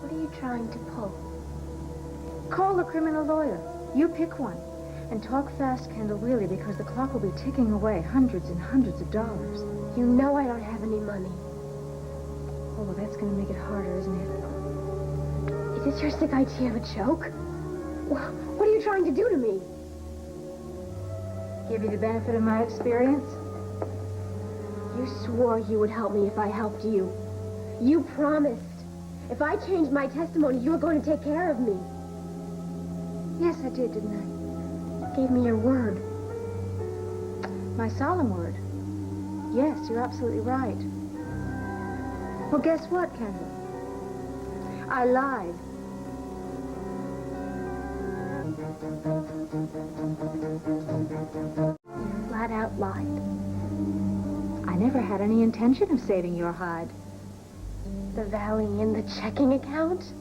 What are you trying to pull? Call a criminal lawyer. You pick one. And talk fast, Kendall, really, because the clock will be ticking away hundreds and hundreds of dollars. You know I don't have any money. Oh, well, that's going to make it harder, isn't it? Is this your sick idea of a joke? What are you trying to do to me? Give you the benefit of my experience? You swore you would help me if I helped you. You promised. If I changed my testimony, you were going to take care of me. Yes, I did, didn't I? You gave me your word. My solemn word. Yes, you're absolutely right. Well, guess what, Kendall? I lied. You flat out lied. I never had any intention of saving your hide. The Valley Inn, the checking account?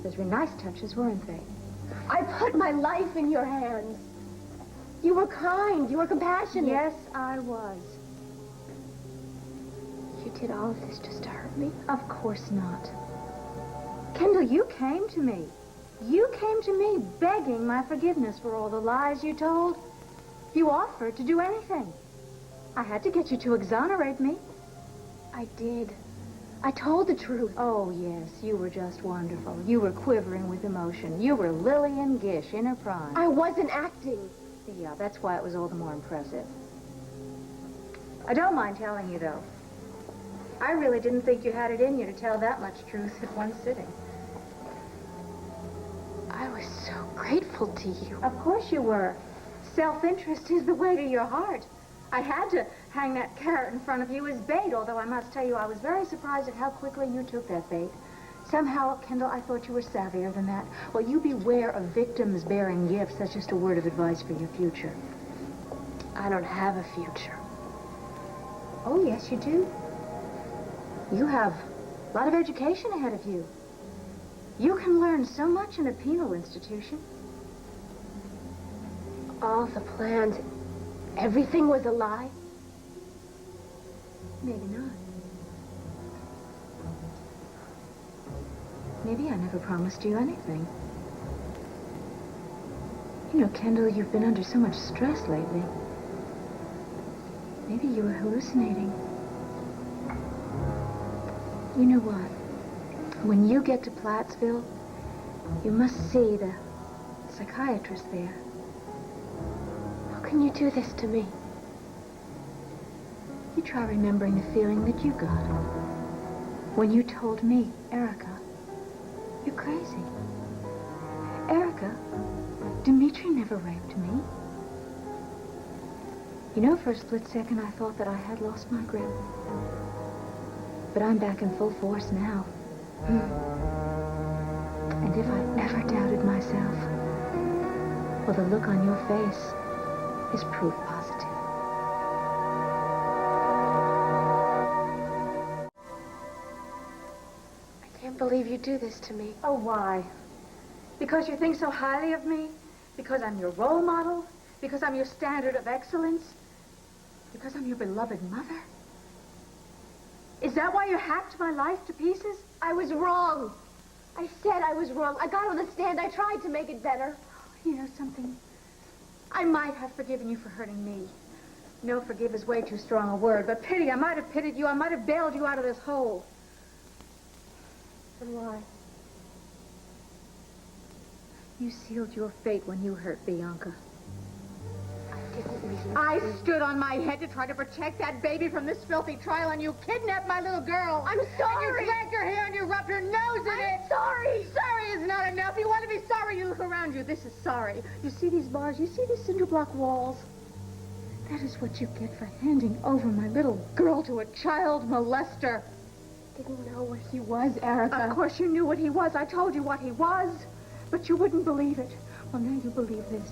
Those were nice touches, weren't they? I put my life in your hands. You were kind. You were compassionate. Yes, I was. You did all of this just to hurt me? Of course not. Kendall, you came to me. You came to me begging my forgiveness for all the lies you told. You offered to do anything. I had to get you to exonerate me. I did. I told the truth. Oh, yes, you were just wonderful. You were quivering with emotion. You were Lillian Gish in her prime. I wasn't acting. Yeah, that's why it was all the more impressive. I don't mind telling you, though. I really didn't think you had it in you to tell that much truth at one sitting. I was so grateful to you. Of course you were. Self-interest is the way to your heart. I had to hang that carrot in front of you as bait, although I must tell you I was very surprised at how quickly you took that bait. Somehow, Kendall, I thought you were savvier than that. Well, you beware of victims bearing gifts. That's just a word of advice for your future. I don't have a future. Oh, yes, you do. You have a lot of education ahead of you. You can learn so much in a penal institution. All the plans, everything was a lie? Maybe not. Maybe I never promised you anything. You know, Kendall, you've been under so much stress lately. Maybe you were hallucinating. You know what? When you get to Plattsville, you must see the psychiatrist there. How can you do this to me? You try remembering the feeling that you got when you told me, Erica, you're crazy. Erica, Dimitri never raped me. You know, for a split second, I thought that I had lost my grip. But I'm back in full force now. And if I ever doubted myself, well, the look on your face is proof positive. I can't believe you do this to me. Oh, why? Because you think so highly of me? Because I'm your role model? Because I'm your standard of excellence? Because I'm your beloved mother? Is that why you hacked my life to pieces? I was wrong. I said I was wrong. I got on the stand. I tried to make it better. You know something? I might have forgiven you for hurting me. No, forgive is way too strong a word, but pity, I might have pitied you. I might have bailed you out of this hole. And why? You sealed your fate when you hurt Bianca. I didn't mean I stood on my head to try to protect that baby from this filthy trial, and you kidnapped my little girl. I'm sorry. And you dragged her hair and you rubbed her nose in it. I'm sorry. Sorry is not enough. You want to be sorry, you look around you. This is sorry. You see these bars? You see these cinder block walls? That is what you get for handing over my little girl to a child molester. Didn't know what he was, Erica. Of course you knew what he was. I told you what he was. But you wouldn't believe it. Well, now you believe this.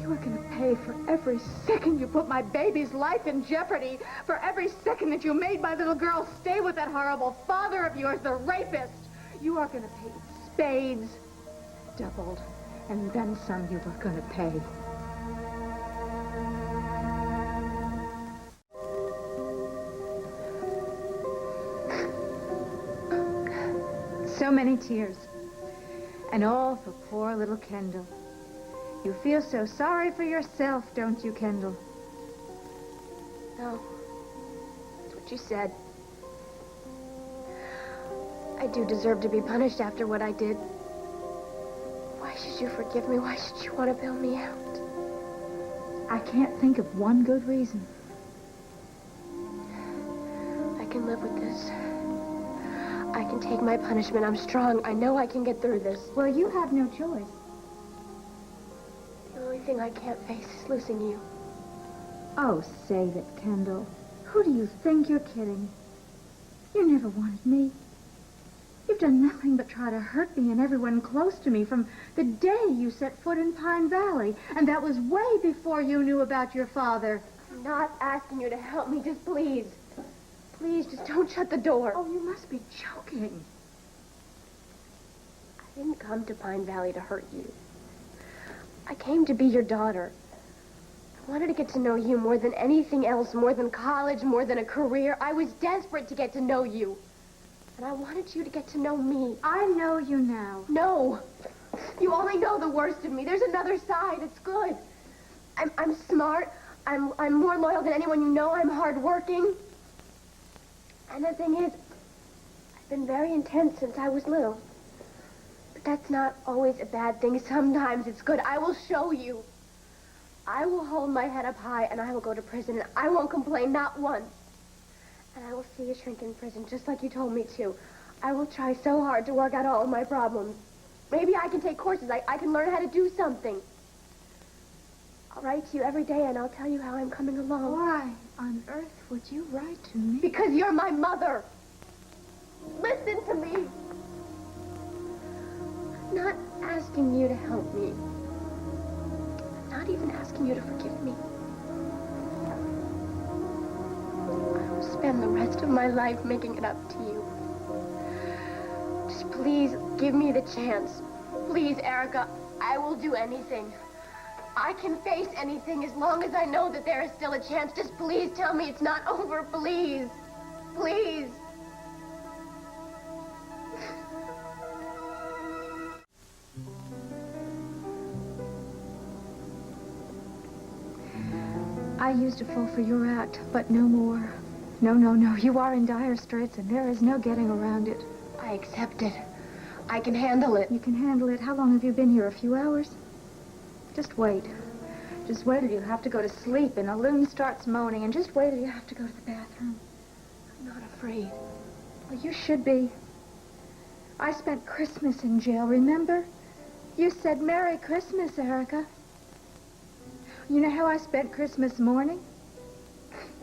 You are going to pay for every second you put my baby's life in jeopardy, for every second that you made my little girl stay with that horrible father of yours, the rapist. You are going to pay spades, doubled, and then some you were going to pay. So many tears, and all for poor little Kendall. You feel so sorry for yourself, don't you, Kendall? No. That's what you said. I do deserve to be punished after what I did. Why should you forgive me? Why should you want to bail me out? I can't think of one good reason. I can live with this. I can take my punishment. I'm strong. I know I can get through this. Well, you have no choice. The only thing I can't face is losing you. Oh, save it, Kendall. Who do you think you're kidding? You never wanted me. You've done nothing but try to hurt me and everyone close to me from the day you set foot in Pine Valley. And that was way before you knew about your father. I'm not asking you to help me. Just please. Please, just don't shut the door. Oh, you must be joking. I didn't come to Pine Valley to hurt you. I came to be your daughter. I wanted to get to know you more than anything else, more than college, more than a career. I was desperate to get to know you. And I wanted you to get to know me. I know you now. No. You only know the worst of me. There's another side. It's good. I'm smart. I'm more loyal than anyone you know. I'm hardworking. And the thing is, I've been very intense since I was little. But that's not always a bad thing. Sometimes it's good. I will show you. I will hold my head up high, and I will go to prison, and I won't complain, not once. And I will see you shrink in prison, just like you told me to. I will try so hard to work out all of my problems. Maybe I can take courses. I can learn how to do something. I'll write to you every day, and I'll tell you how I'm coming along. Why on earth would you write to me? Because you're my mother. Listen to me. I'm not asking you to help me. I'm not even asking you to forgive me. I will spend the rest of my life making it up to you. Just please give me the chance. Please, Erica, I will do anything. I can face anything as long as I know that there is still a chance. Just please tell me it's not over, please. Please. I used to fall for your act, but no more. No, no, no. You are in dire straits, and there is no getting around it. I accept it. I can handle it. You can handle it. How long have you been here? A few hours? Just wait. Just wait till you have to go to sleep and a loon starts moaning, and just wait till you have to go to the bathroom. I'm not afraid. Well, you should be. I spent Christmas in jail, remember? You said Merry Christmas, Erica. You know how I spent Christmas morning?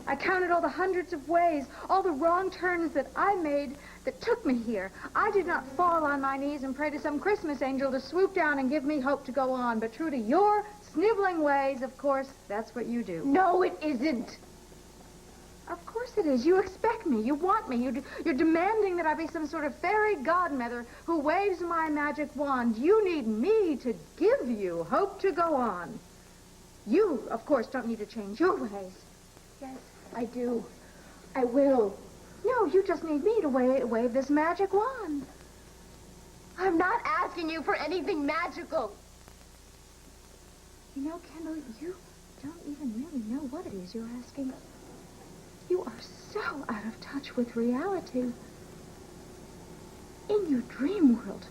I counted all the hundreds of ways, all the wrong turns that I made that took me here. I did not fall on my knees and pray to some Christmas angel to swoop down and give me hope to go on, but true to your sniveling ways, of course, that's what you do. No, it isn't. Of course it is. You expect me. You want me. You're demanding that I be some sort of fairy godmother who waves my magic wand. You need me to give you hope to go on. You, of course, don't need to change your ways. Yes, I do. I will. No, you just need me to wave this magic wand. I'm not asking you for anything magical. You know, Kendall, you don't even really know what it is you're asking. You are so out of touch with reality. In your dream world,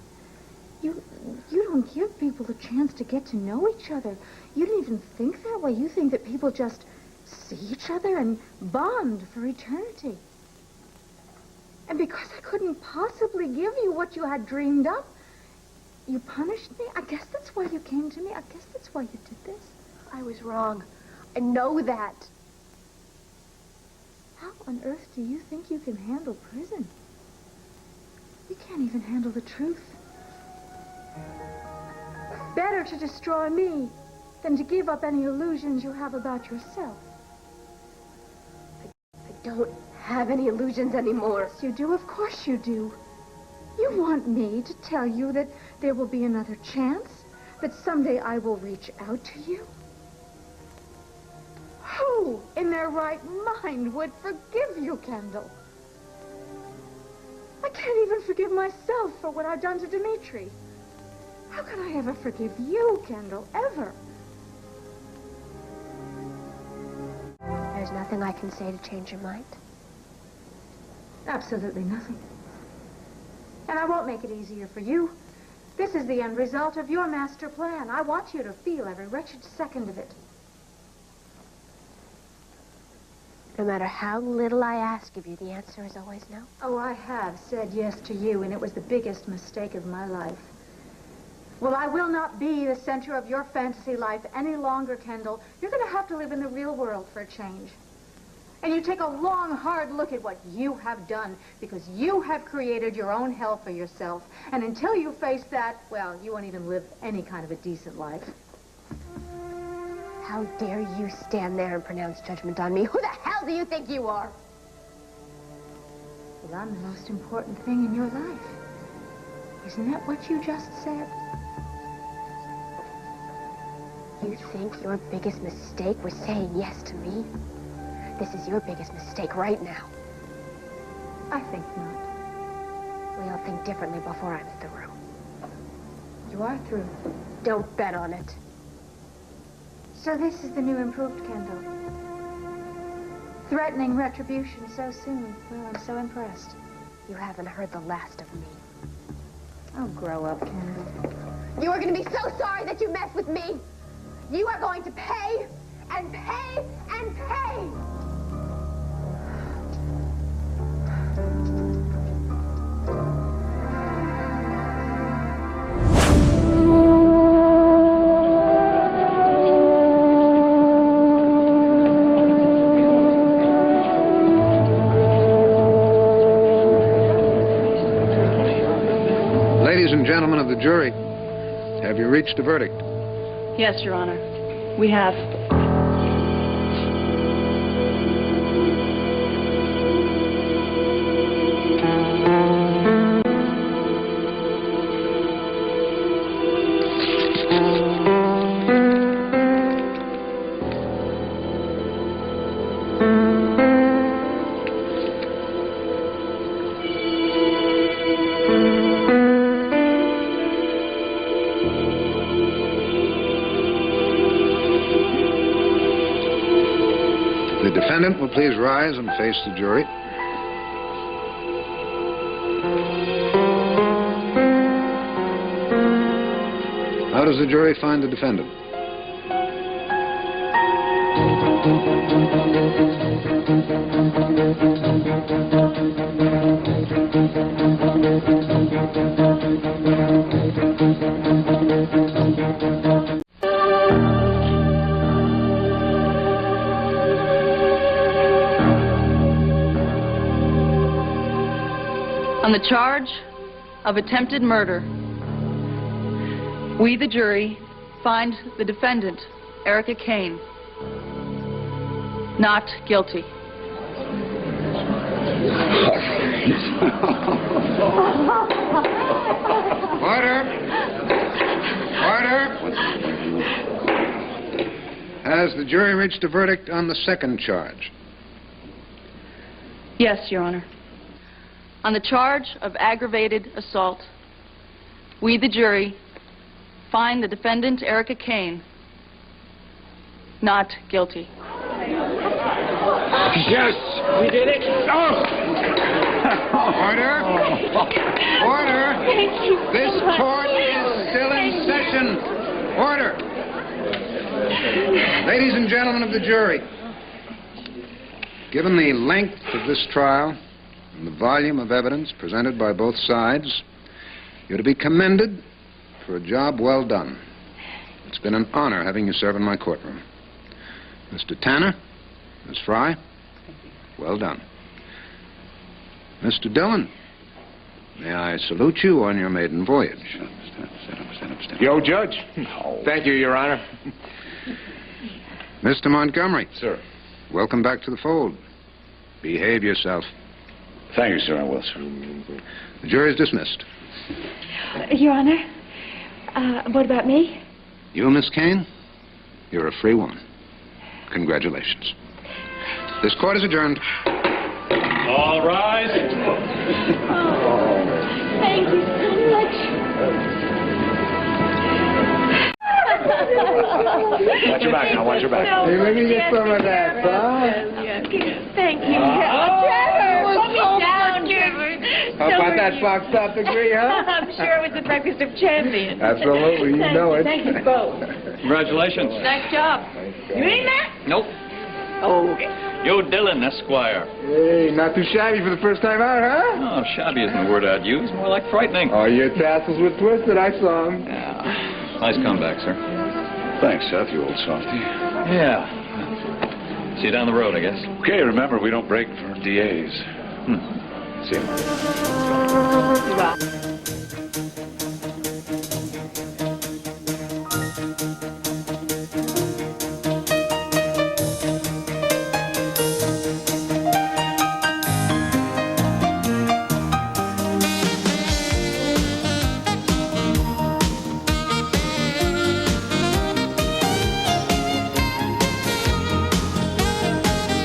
You don't give people a chance to get to know each other. You don't even think that way. You think that people just see each other and bond for eternity. And because I couldn't possibly give you what you had dreamed up, you punished me? I guess that's why you came to me. I guess that's why you did this. I was wrong. I know that. How on earth do you think you can handle prison? You can't even handle the truth. Better to destroy me than to give up any illusions you have about yourself. I don't have any illusions anymore. Yes, you do. Of course you do. You want me to tell you that there will be another chance? That someday I will reach out to you? Who in their right mind would forgive you, Kendall? I can't even forgive myself for what I've done to Dimitri. How can I ever forgive you, Kendall? Ever? There's nothing I can say to change your mind. Absolutely nothing. And I won't make it easier for you. This is the end result of your master plan. I want you to feel every wretched second of it. No matter how little I ask of you, the answer is always no. Oh, I have said yes to you, and it was the biggest mistake of my life. Well, I will not be the center of your fantasy life any longer, Kendall. You're going to have to live in the real world for a change. And you take a long, hard look at what you have done, because you have created your own hell for yourself. And until you face that, well, you won't even live any kind of a decent life. How dare you stand there and pronounce judgment on me? Who the hell do you think you are? Well, I'm the most important thing in your life. Isn't that what you just said? You think your biggest mistake was saying yes to me? This is your biggest mistake right now. I think not. We'll think differently before I'm through. You are through. Don't bet on it. So this is the new improved Kendall. Threatening retribution so soon. Well, I'm so impressed. You haven't heard the last of me. Oh, grow up, Kendall. You are going to be so sorry that you messed with me. You are going to pay and pay and pay. Ladies and gentlemen of the jury, have you reached a verdict? Yes, Your Honor. We have. The defendant will please rise and face the jury. How does the jury find the defendant? On the charge of attempted murder, we, the jury, find the defendant, Erica Kane, not guilty. Order! Order! Has the jury reached a verdict on the second charge? Yes, Your Honor. On the charge of aggravated assault, we, the jury, find the defendant, Erica Kane, not guilty. Yes, we did it. Oh! Order! Order! Thank you so This much. court is still in session. Order! Ladies and gentlemen of the jury, given the length of this trial and the volume of evidence presented by both sides, you're to be commended for a job well done. It's been an honor having you serve in my courtroom. Mr. Tanner, Miss Fry, well done. Mr. Dillon, may I salute you on your maiden voyage? Yo, Judge. Thank you, Your Honor. Mr. Montgomery. Sir. Welcome back to the fold. Behave yourself. Thank you, sir. I will, sir. The jury is dismissed. Your Honor, what about me? You, Miss Kane, you're a free woman. Congratulations. This court is adjourned. All rise. Thank you so much. Watch your back now, watch your back. Hey, let me get some of that, huh? Thank you. Trevor, put me down, Trevor. How about that boxed out degree, huh? I'm sure it was the breakfast of champions. Absolutely, you know it. Thank you both. Congratulations. Nice job. You ain't that? Nope. Oh. Yo, Dillon, Esquire. Hey, not too shabby for the first time out, huh? Oh, shabby isn't the word I'd use. More like frightening. Oh, your tassels were twisted, I saw them. Yeah. Nice comeback, sir. Thanks, Seth, you old softy. Yeah. See you down the road, I guess. Okay, remember, we don't break for DAs. See you. Wow.